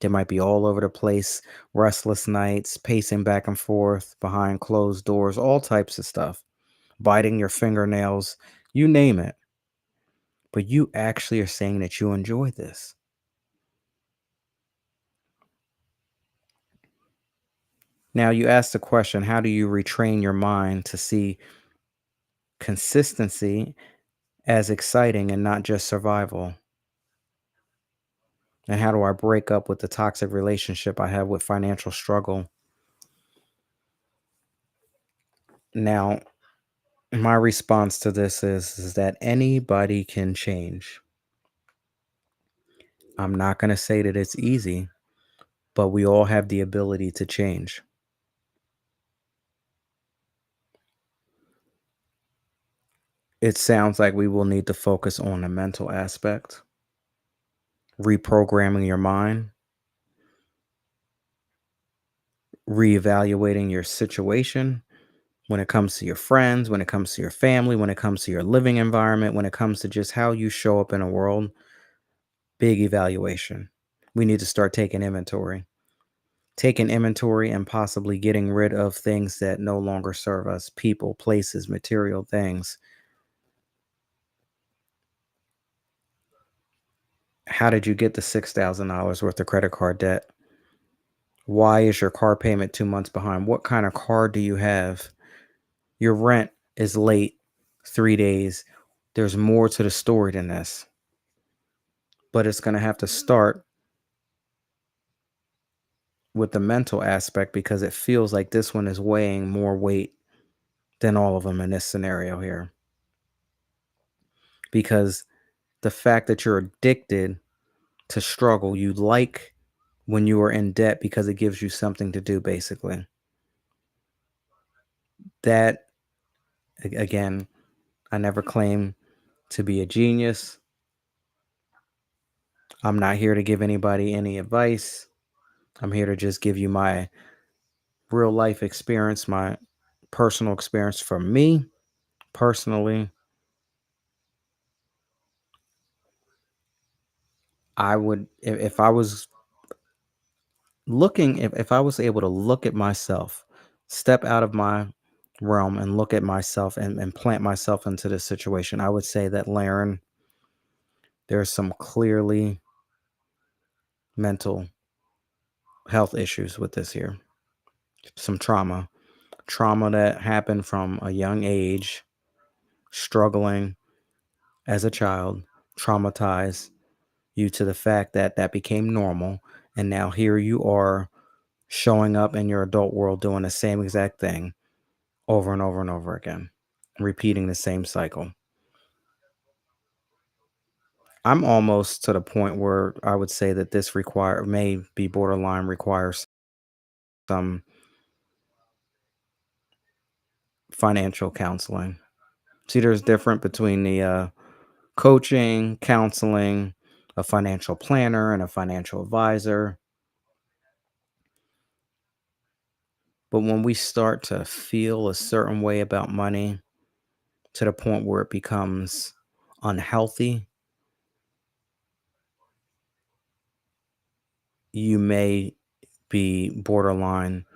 B: they might be all over the place, restless nights, pacing back and forth behind closed doors, all types of stuff, biting your fingernails, you name it. But you actually are saying that you enjoy this. Now, you asked the question, how do you retrain your mind to see consistency as exciting and not just survival? And how do I break up with the toxic relationship I have with financial struggle? Now, my response to this is that anybody can change. I'm not going to say that it's easy, but we all have the ability to change. It sounds like we will need to focus on the mental aspect, reprogramming your mind, reevaluating your situation when it comes to your friends, when it comes to your family, when it comes to your living environment, when it comes to just how you show up in a world. Big evaluation. We need to start taking inventory and possibly getting rid of things that no longer serve us, people, places, material things. How did you get the $6,000 worth of credit card debt? Why is your car payment 2 months behind? What kind of car do you have? Your rent is late 3 days. There's more to the story than this. But it's going to have to start with the mental aspect because it feels like this one is weighing more weight than all of them in this scenario here. Because the fact that you're addicted to struggle, you like when you are in debt because it gives you something to do, basically. That, again, I never claim to be a genius. I'm not here to give anybody any advice. I'm here to just give you my real life experience, my personal experience. For me personally, I would, if I was looking, if I was able to look at myself, step out of my realm and look at myself and plant myself into this situation, I would say that, Laren, there's some clearly mental health issues with this here. Some trauma that happened from a young age, struggling as a child, traumatized you to the fact that that became normal. And now here you are showing up in your adult world doing the same exact thing over and over and over again, repeating the same cycle. I'm almost to the point where I would say that this may be borderline requires some financial counseling. See, there's different between the coaching, counseling, a financial planner, and a financial advisor. But when we start to feel a certain way about money to the point where it becomes unhealthy, you may be borderline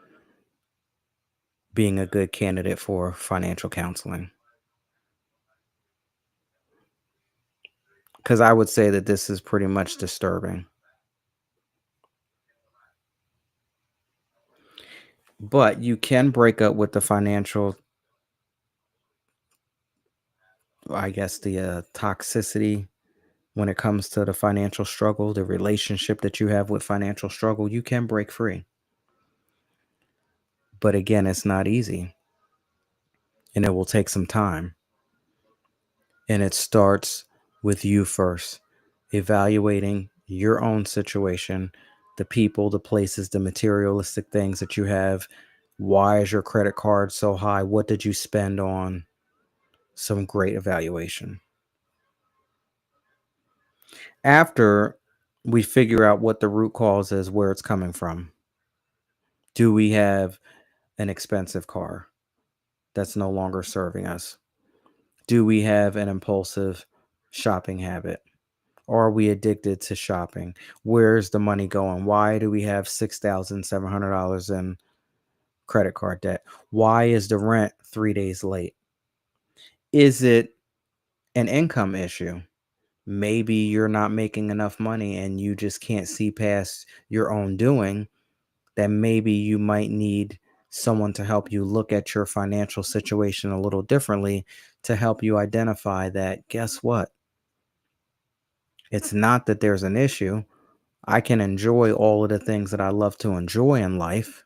B: being a good candidate for financial counseling. Because I would say that this is pretty much disturbing. But you can break up with the financial, I guess, the toxicity when it comes to the financial struggle, the relationship that you have with financial struggle. You can break free. But again, it's not easy and it will take some time. And it starts with you first, evaluating your own situation, the people, the places, the materialistic things that you have. Why is your credit card so high? What did you spend on? Some great evaluation. After we figure out what the root cause is, where it's coming from, do we have an expensive car that's no longer serving us? Do we have an impulsive shopping habit? Are we addicted to shopping? Where's the money going? Why do we have $6,700 in credit card debt? Why is the rent 3 days late? Is it an income issue? Maybe you're not making enough money and you just can't see past your own doing. That maybe you might need someone to help you look at your financial situation a little differently to help you identify that, guess what? It's not that there's an issue. I can enjoy all of the things that I love to enjoy in life.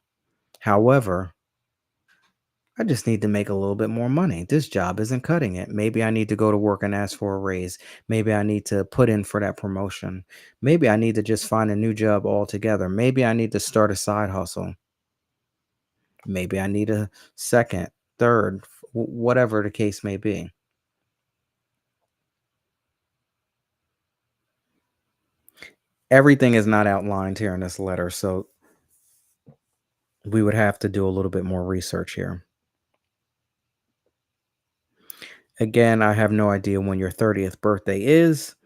B: However, I just need to make a little bit more money. This job isn't cutting it. Maybe I need to go to work and ask for a raise. Maybe I need to put in for that promotion. Maybe I need to just find a new job altogether. Maybe I need to start a side hustle. Maybe I need a second, third, whatever the case may be. Everything is not outlined here in this letter, so we would have to do a little bit more research here. Again, I have no idea when your 30th birthday is,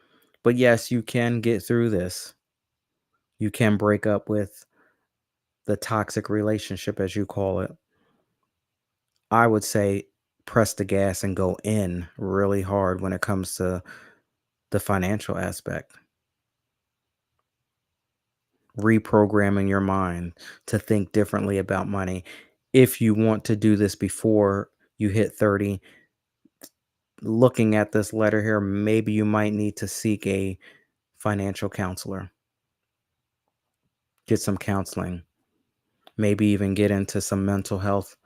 B: but yes, you can get through this. You can break up with the toxic relationship, as you call it. I would say press the gas and go in really hard when it comes to the financial aspect. Reprogramming your mind to think differently about money. If you want to do this before you hit 30, looking at this letter here, maybe you might need to seek a financial counselor, get some counseling, maybe even get into some mental health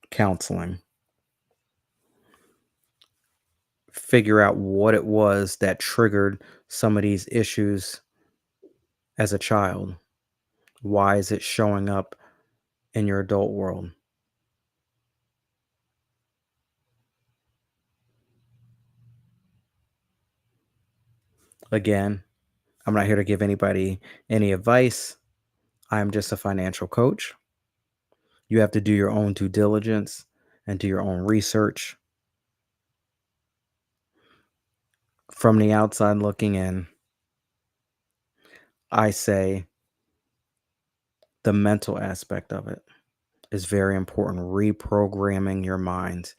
B: counseling. Figure out what it was that triggered some of these issues as a child. Why is it showing up in your adult world? Again, I'm not here to give anybody any advice. I'm just a financial coach. You have to do your own due diligence and do your own research. From the outside looking in, I say the mental aspect of it is very important. Reprogramming your mind,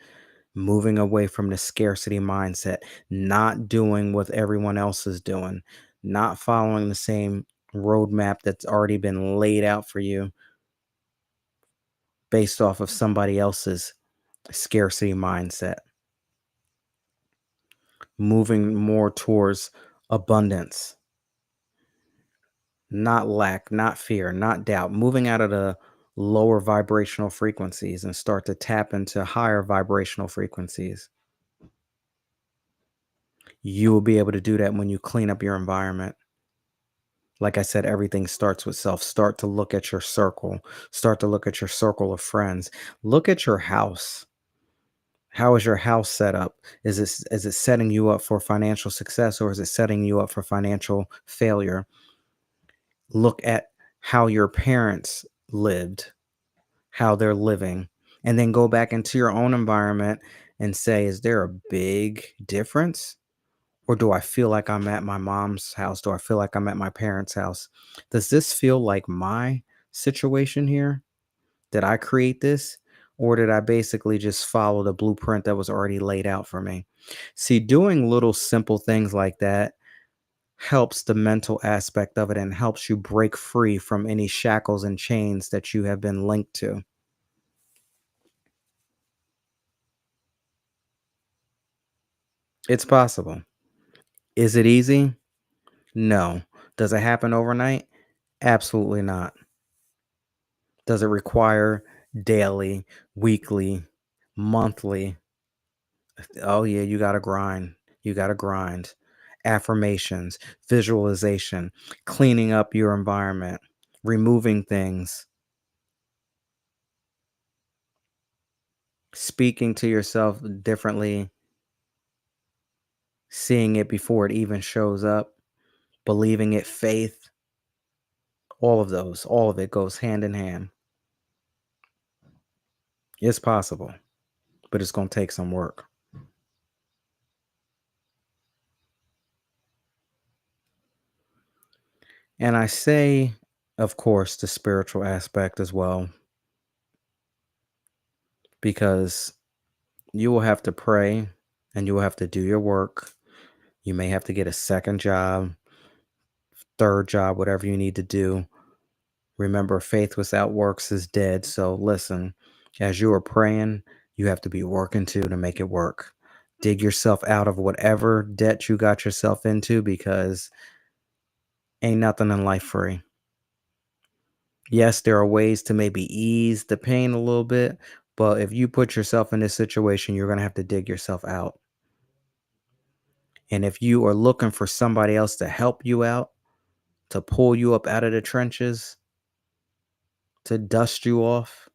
B: moving away from the scarcity mindset, not doing what everyone else is doing, not following the same roadmap that's already been laid out for you based off of somebody else's scarcity mindset. Moving more towards abundance, not lack, not fear, not doubt, moving out of the lower vibrational frequencies and start to tap into higher vibrational frequencies. You will be able to do that when you clean up your environment. Like I said, everything starts with self. Start to look at your circle. Start to look at your circle of friends. Look at your house. How is your house set up? Is it setting you up for financial success, or is it setting you up for financial failure? Look at how your parents lived, how they're living, and then go back into your own environment and say, is there a big difference? Or do I feel like I'm at my mom's house? Do I feel like I'm at my parents' house? Does this feel like my situation here? Did I create this? Or did I basically just follow the blueprint that was already laid out for me? See, doing little simple things like that helps the mental aspect of it and helps you break free from any shackles and chains that you have been linked to. It's possible. Is it easy? No. Does it happen overnight? Absolutely not. Does it require daily, weekly, monthly? Oh, yeah, you got to grind. You got to grind. Affirmations, visualization, cleaning up your environment, removing things, speaking to yourself differently, seeing it before it even shows up, believing it, faith, all of it goes hand in hand. It's possible, but it's going to take some work. And I say, of course, the spiritual aspect as well, because you will have to pray and you will have to do your work. You may have to get a second job, third job, whatever you need to do. Remember, faith without works is dead. So listen, as you are praying, you have to be working too to make it work. Dig yourself out of whatever debt you got yourself into, because ain't nothing in life free. Yes, there are ways to maybe ease the pain a little bit, but if you put yourself in this situation, you're going to have to dig yourself out. And if you are looking for somebody else to help you out, to pull you up out of the trenches, to dust you off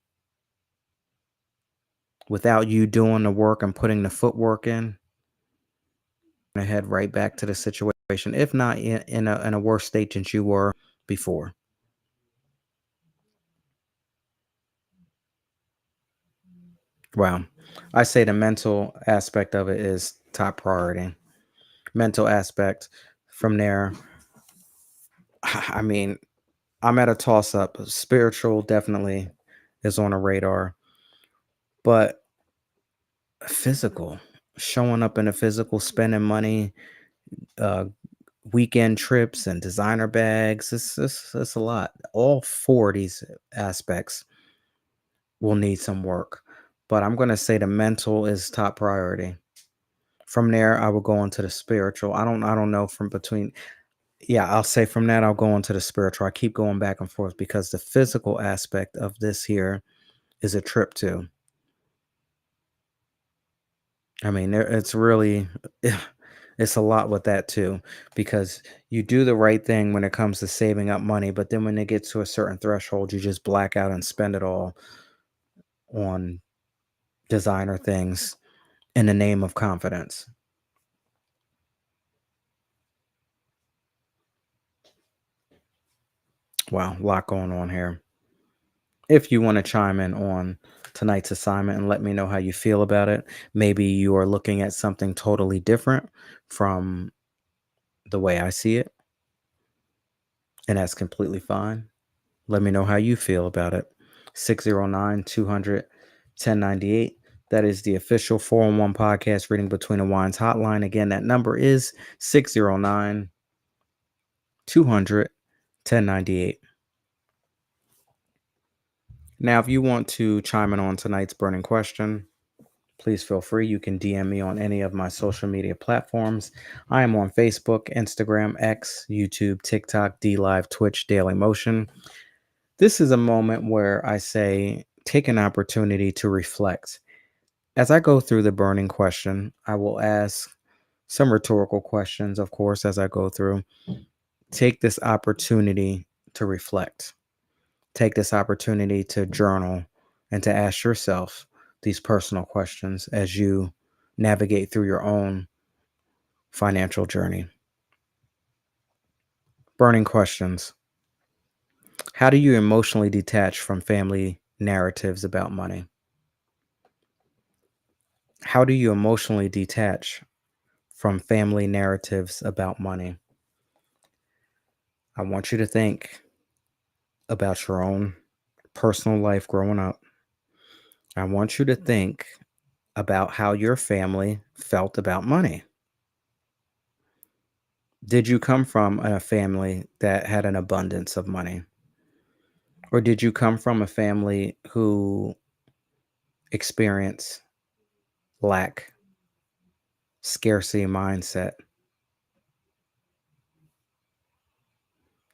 B: without you doing the work and putting the footwork in, and head right back to the situation, if not in a worse state than you were before. Wow. I say the mental aspect of it is top priority. Mental aspect. From there, I mean, I'm at a toss up. Spiritual definitely is on a radar, but physical, showing up in a physical, spending money, uh, weekend trips and designer bags. It's a lot. All four of these aspects will need some work, but I'm going to say the mental is top priority. From there, I will go into the spiritual. I don't know from between. Yeah, I'll say from that I'll go into the spiritual. I keep going back and forth because the physical aspect of this here is a trip too. I mean, it's really it's a lot with that too, because you do the right thing when it comes to saving up money, but then when it gets to a certain threshold, you just black out and spend it all on designer things in the name of confidence. Wow, a lot going on here. If you want to chime in on tonight's assignment and let me know how you feel about it, maybe you are looking at something totally different from the way I see it, and that's completely fine. Let me know how you feel about it. 609 200 1098. That is the official 411 podcast Reading Between the Wines hotline. Again, that number is 609 200 1098. Now, if you want to chime in on tonight's burning question, please feel free. You can DM me on any of my social media platforms. I am on Facebook, Instagram, X, YouTube, TikTok, D Live, Twitch, Daily Motion. This is a moment where I say take an opportunity to reflect. As I go through the burning question, I will ask some rhetorical questions, of course, as I go through. Take this opportunity to reflect. Take this opportunity to journal and to ask yourself these personal questions as you navigate through your own financial journey. Burning questions. How do you emotionally detach from family narratives about money? How do you emotionally detach from family narratives about money? I want you to think about your own personal life growing up. I want you to think about how your family felt about money. Did you come from a family that had an abundance of money? Or did you come from a family who experienced lack, scarcity mindset?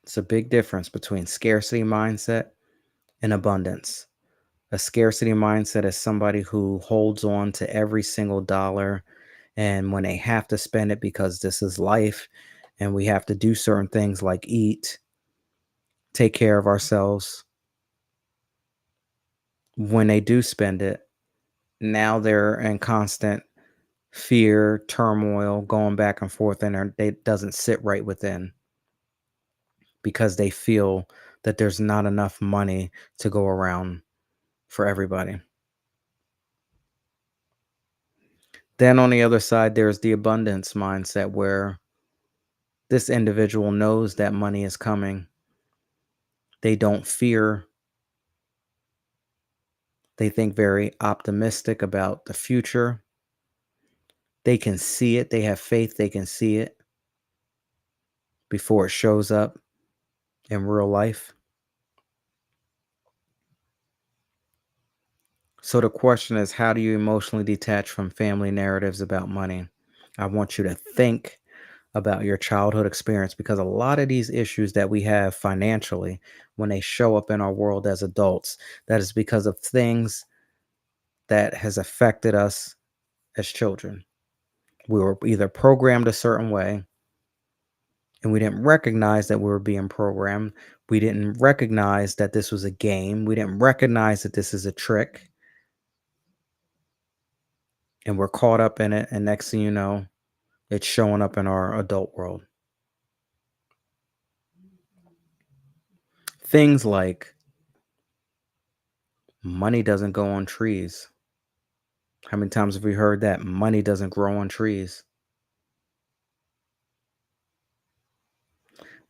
B: It's a big difference between scarcity mindset and abundance. A scarcity mindset is somebody who holds on to every single dollar, and when they have to spend it because this is life and we have to do certain things like eat, take care of ourselves, when they do spend it, now they're in constant fear, turmoil, going back and forth, and it doesn't sit right within because they feel that there's not enough money to go around for everybody. Then on the other side, there's the abundance mindset where this individual knows that money is coming. They don't fear. They think very optimistic about the future. They can see it. They have faith. They can see it before it shows up in real life. So the question is, how do you emotionally detach from family narratives about money? I want you to think about your childhood experience because a lot of these issues that we have financially, when they show up in our world as adults, that is because of things that has affected us as children. We were either programmed a certain way and we didn't recognize that we were being programmed. We didn't recognize that this was a game. We didn't recognize that this is a trick. And we're caught up in it. And next thing you know, it's showing up in our adult world. Things like money doesn't go on trees. How many times have we heard that? Money doesn't grow on trees.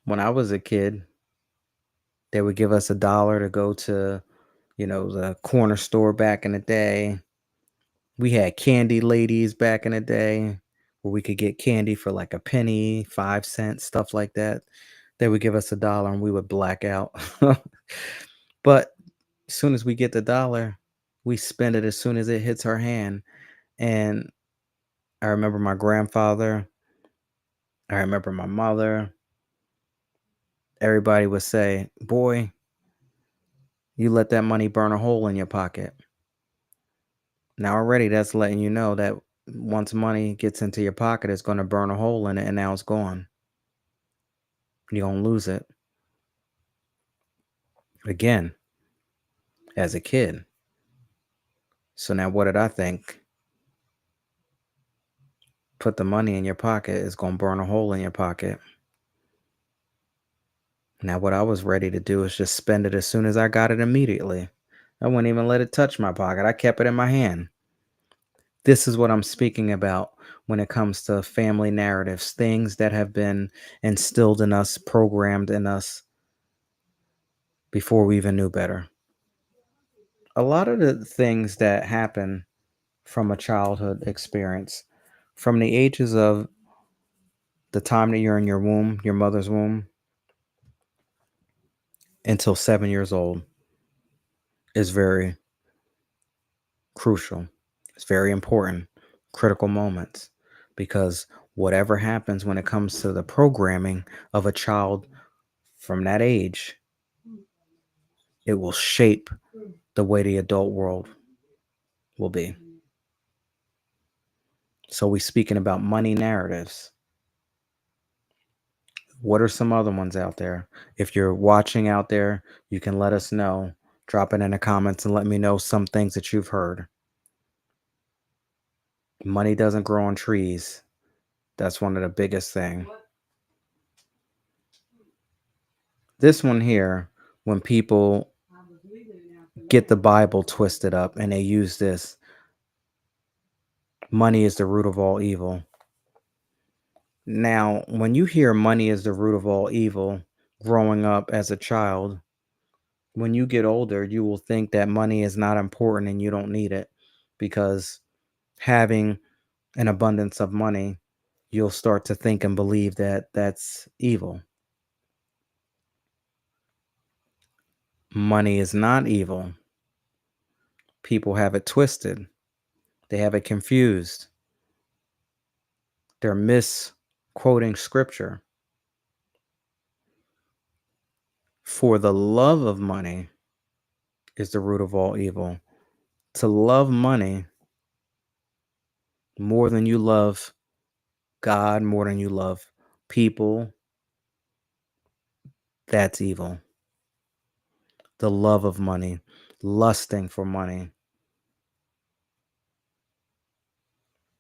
B: When I was a kid, they would give us $1 to go to, the corner store back in the day. We had candy ladies back in the day where we could get candy for like a penny, 5 cents, stuff like that. They would give us $1 and we would black out. But as soon as we get the dollar, we spend it as soon as it hits our hand. And I remember my grandfather, I remember my mother, everybody would say, "Boy, you let that money burn a hole in your pocket." Now already that's letting you know that once money gets into your pocket, it's going to burn a hole in it and now it's gone. You're going to lose it. Again, as a kid. So now what did I think? Put the money in your pocket, it's going to burn a hole in your pocket. Now what I was ready to do is just spend it as soon as I got it immediately. I wouldn't even let it touch my pocket. I kept it in my hand. This is what I'm speaking about when it comes to family narratives, things that have been instilled in us, programmed in us before we even knew better. A lot of the things that happen from a childhood experience, from the ages of the time that you're in your womb, your mother's womb, until 7 years old, is very crucial. It's very important, critical moments, because whatever happens when it comes to the programming of a child from that age, it will shape the way the adult world will be. So we speaking about money narratives. What are some other ones out there? If you're watching out there, you can let us know. Drop it in the comments and let me know some things that you've heard. Money doesn't grow on trees. That's one of the biggest things. This one here, when people get the Bible twisted up and they use this, money is the root of all evil. Now, when you hear money is the root of all evil, growing up as a child, when you get older, you will think that money is not important and you don't need it, because having an abundance of money, you'll start to think and believe that that's evil. Money is not evil. People have it twisted. They have it confused. They're misquoting scripture. For the love of money is the root of all evil. To love money more than you love God, more than you love people, that's evil. The love of money, lusting for money.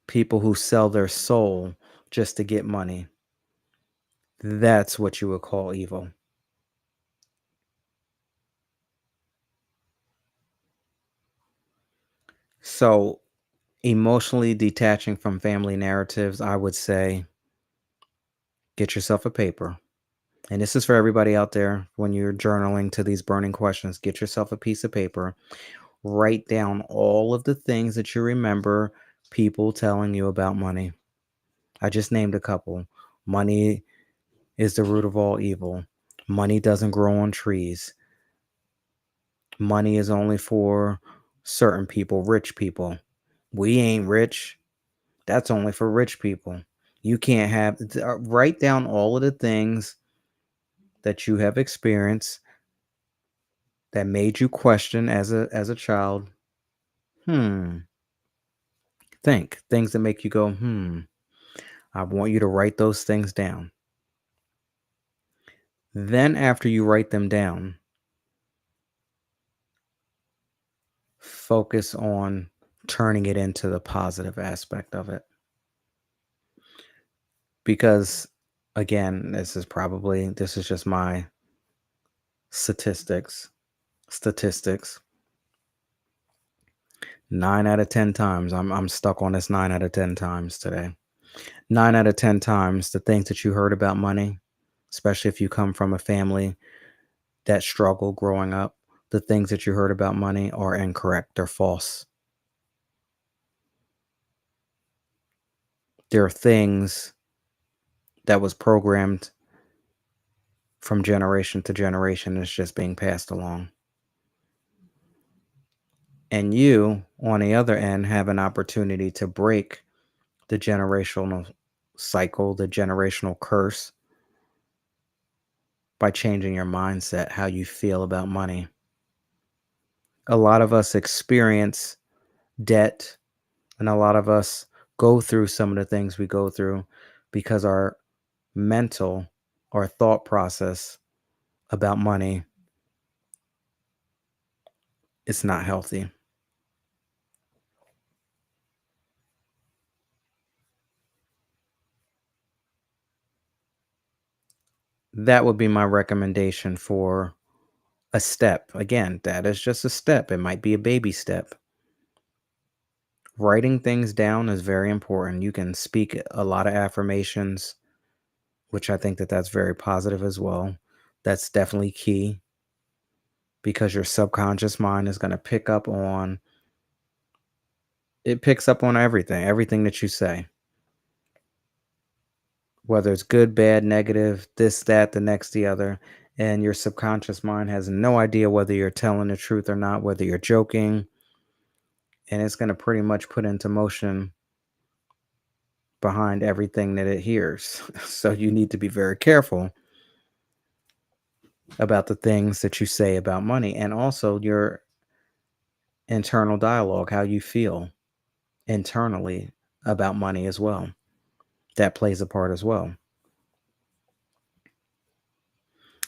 B: People who sell their soul just to get money. That's what you would call evil. So, emotionally detaching from family narratives, I would say get yourself a paper. And this is for everybody out there when you're journaling to these burning questions. Get yourself a piece of paper. Write down all of the things that you remember people telling you about money. I just named a couple. Money is the root of all evil. Money doesn't grow on trees. Money is only for certain people, rich people. We ain't rich. That's only for rich people. You can't have, write down all of the things that you have experienced that made you question as a child. Think things that make you go, I want you to write those things down. Then after you write them down, focus on turning it into the positive aspect of it. Because again, this is just my statistics. 9 out of 10 times, I'm stuck on this 9 out of 10 times today. 9 out of 10 times, the things that you heard about money, especially if you come from a family that struggled growing up, the things that you heard about money are incorrect. They're false. There are things that was programmed from generation to generation. It's just being passed along. And you, on the other end, have an opportunity to break the generational cycle, the generational curse, by changing your mindset, how you feel about money. A lot of us experience debt, and a lot of us go through some of the things we go through because our thought process about money is not healthy. That would be my recommendation for a step. Again, that is just a step. It might be a baby step. Writing things down is very important. You can speak a lot of affirmations, which I think that that's very positive as well. That's definitely key, because your subconscious mind is going to pick up on everything that you say, whether it's good, bad, negative, this, that, the next, the other. And your subconscious mind has no idea whether you're telling the truth or not, whether you're joking. And it's going to pretty much put into motion behind everything that it hears. So you need to be very careful about the things that you say about money, and also your internal dialogue, how you feel internally about money as well. That plays a part as well.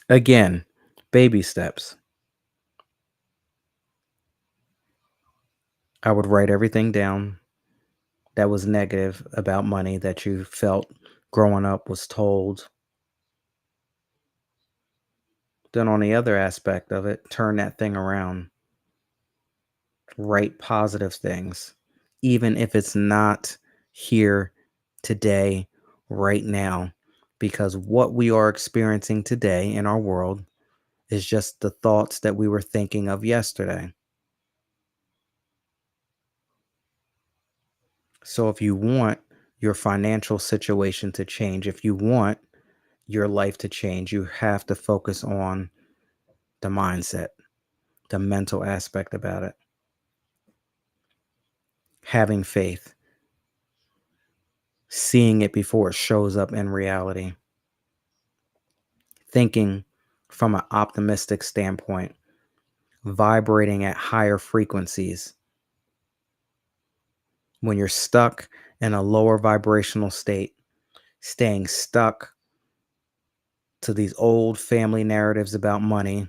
B: Again, baby steps. I would write everything down that was negative about money that you felt growing up, was told. Then, on the other aspect of it, turn that thing around. Write positive things, even if it's not here today, right now, because what we are experiencing today in our world is just the thoughts that we were thinking of yesterday. So, if you want your financial situation to change, if you want your life to change, you have to focus on the mindset, the mental aspect about it, having faith, seeing it before it shows up in reality, thinking from an optimistic standpoint, vibrating at higher frequencies. When you're stuck in a lower vibrational state, staying stuck to these old family narratives about money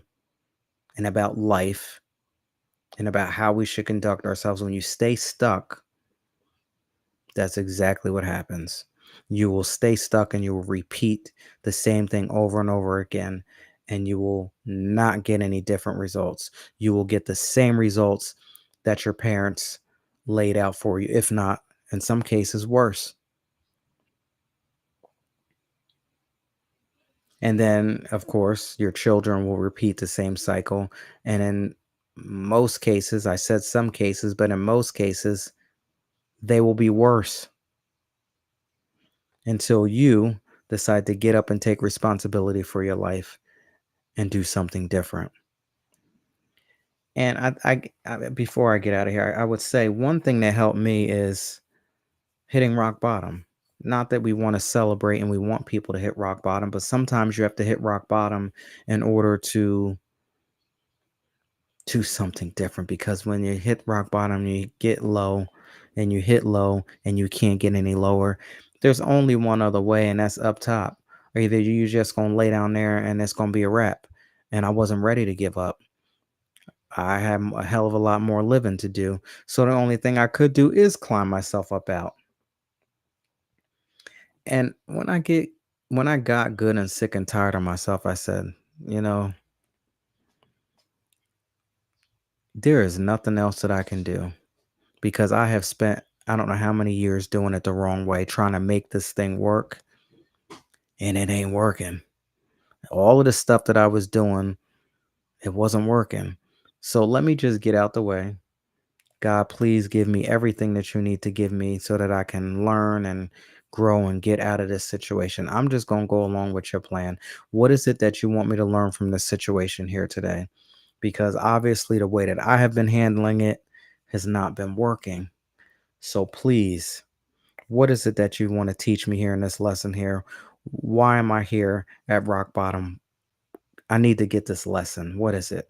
B: and about life and about how we should conduct ourselves, when you stay stuck, that's exactly what happens. You will stay stuck and you will repeat the same thing over and over again, and you will not get any different results. You will get the same results that your parents laid out for you, if not, in some cases, worse. And then, of course, your children will repeat the same cycle. And in most cases, I said some cases, but in most cases, they will be worse until you decide to get up and take responsibility for your life and do something different. And before I get out of here, I would say one thing that helped me is hitting rock bottom. Not that we want to celebrate and we want people to hit rock bottom, but sometimes you have to hit rock bottom in order to do something different, because when you hit rock bottom, you get low and you hit low and you can't get any lower. There's only one other way, and that's up top. Or either you just gonna lay down there and it's gonna be a wrap. And I wasn't ready to give up. I had a hell of a lot more living to do. So the only thing I could do is climb myself up out. And when I got good and sick and tired of myself, I said, you know, there is nothing else that I can do, because I have spent I don't know how many years doing it the wrong way, trying to make this thing work, and it ain't working. All of the stuff that I was doing, it wasn't working. So let me just get out the way. God, please give me everything that you need to give me so that I can learn and grow and get out of this situation. I'm just going to go along with your plan. What is it that you want me to learn from this situation here today? Because obviously, the way that I have been handling it has not been working. So please, what is it that you want to teach me here in this lesson here? Why am I here at rock bottom? I need to get this lesson. What is it?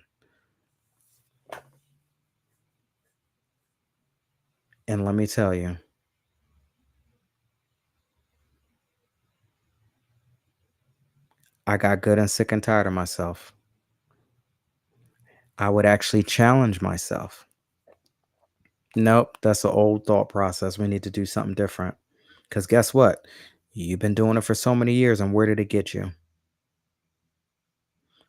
B: And let me tell you, I got good and sick and tired of myself. I would actually challenge myself. Nope, that's an old thought process. We need to do something different. Because guess what? You've been doing it for so many years, and where did it get you?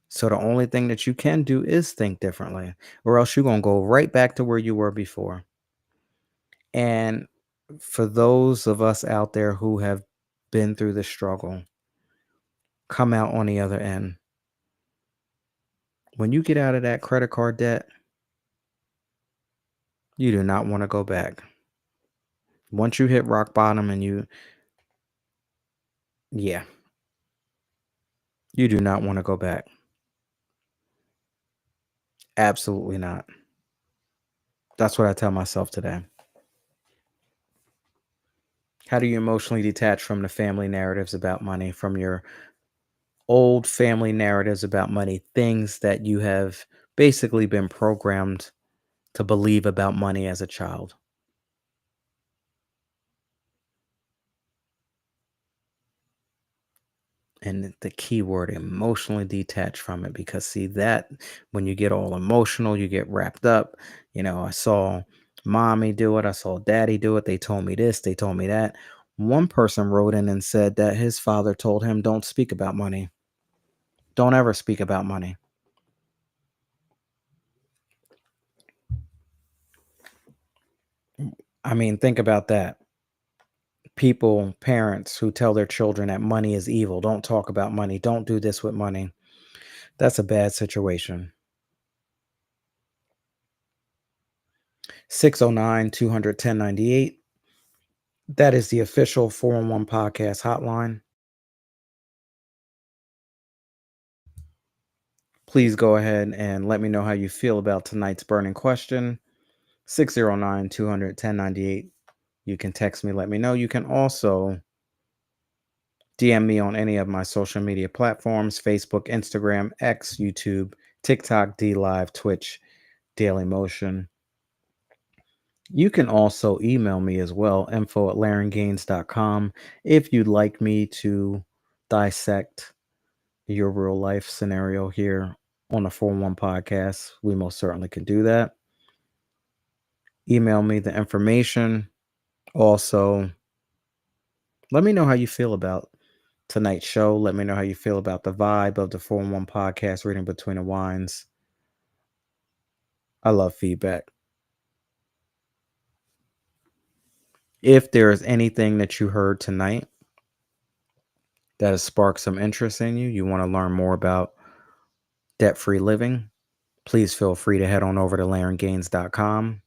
B: So the only thing that you can do is think differently, or else you're going to go right back to where you were before. And for those of us out there who have been through the struggle, come out on the other end. When you get out of that credit card debt, you do not want to go back. Once you hit rock bottom and yeah, you do not want to go back. Absolutely not. That's what I tell myself today. How do you emotionally detach from the family narratives about money, from your old family narratives about money, things that you have basically been programmed to believe about money as a child? And the key word, emotionally detached from it, because see that when you get all emotional, you get wrapped up. I saw mommy do it, I saw daddy do it, they told me this, they told me that. One person wrote in and said that his father told him, don't speak about money, don't ever speak about money. I mean, think about that. People, parents who tell their children that money is evil, don't talk about money, don't do this with money. That's a bad situation. 609-200-1098. That is the official 411 podcast hotline. Please go ahead and let me know how you feel about tonight's burning question. 609-200-1098. You can text me, let me know. You can also DM me on any of my social media platforms: Facebook, Instagram, X, YouTube, TikTok, D Live, Twitch, Daily Motion. You can also email me as well, info@laryngaines.com, if you'd like me to dissect your real life scenario here on the 411 podcast. We most certainly can do that. Email me the information. Also, let me know how you feel about tonight's show. Let me know how you feel about the vibe of the 411 podcast, Reading Between the Wines. I love feedback. If there is anything that you heard tonight that has sparked some interest in you, you want to learn more about debt-free living, please feel free to head on over to laryngaines.com.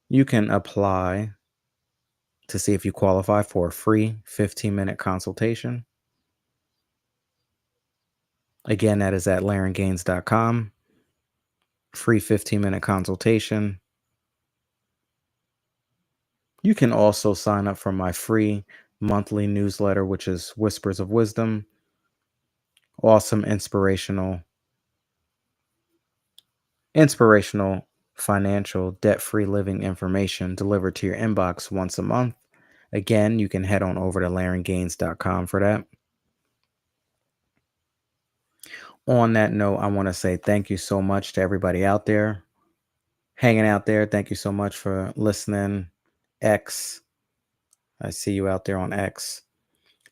B: You can apply to see if you qualify for a free 15-minute consultation. Again, that is at laryngaines.com. Free 15-minute consultation. You can also sign up for my free monthly newsletter, which is Whispers of Wisdom. Awesome, inspirational, financial, debt-free living information delivered to your inbox once a month. Again, you can head on over to laryngaines.com for that. On that note, I want to say thank you so much to everybody out there hanging out there. Thank you so much for listening. X, I see you out there on X.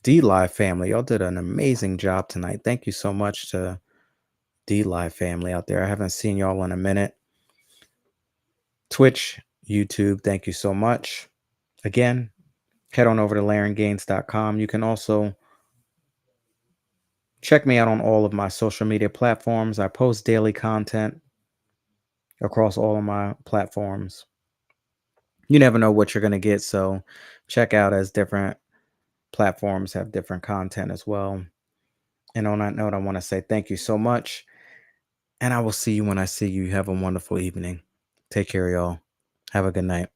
B: D Live family, y'all did an amazing job tonight. Thank you so much to D Live family out there. I haven't seen y'all in a minute. Twitch, YouTube, thank you so much. Again, head on over to laryngaines.com. You can also check me out on all of my social media platforms. I post daily content across all of my platforms. You never know what you're going to get, so check out as different platforms have different content as well. And on that note, I want to say thank you so much. And I will see you when I see you. Have a wonderful evening. Take care, y'all. Have a good night.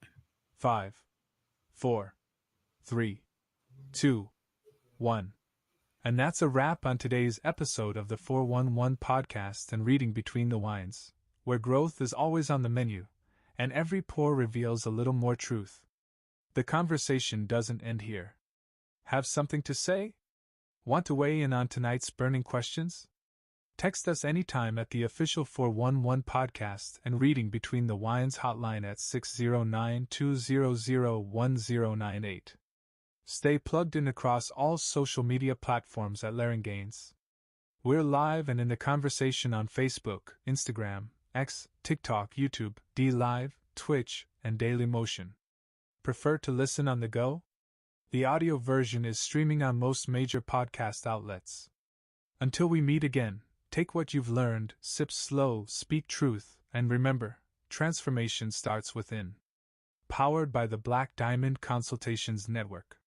A: 5, 4, 3, 2, 1. And that's a wrap on today's episode of the 411 podcast and Reading Between the Wines, where growth is always on the menu, and every pour reveals a little more truth. The conversation doesn't end here. Have something to say? Want to weigh in on tonight's burning questions? Text us anytime at the official 411 podcast and Reading Between the Wines hotline at 609-200-1098. Stay plugged in across all social media platforms at Laryngaines. We're live and in the conversation on Facebook, Instagram, X, TikTok, YouTube, D Live, Twitch, and Daily Motion. Prefer to listen on the go? The audio version is streaming on most major podcast outlets. Until we meet again, take what you've learned, sip slow, speak truth, and remember, transformation starts within. Powered by the Black Diamond Consultations Network.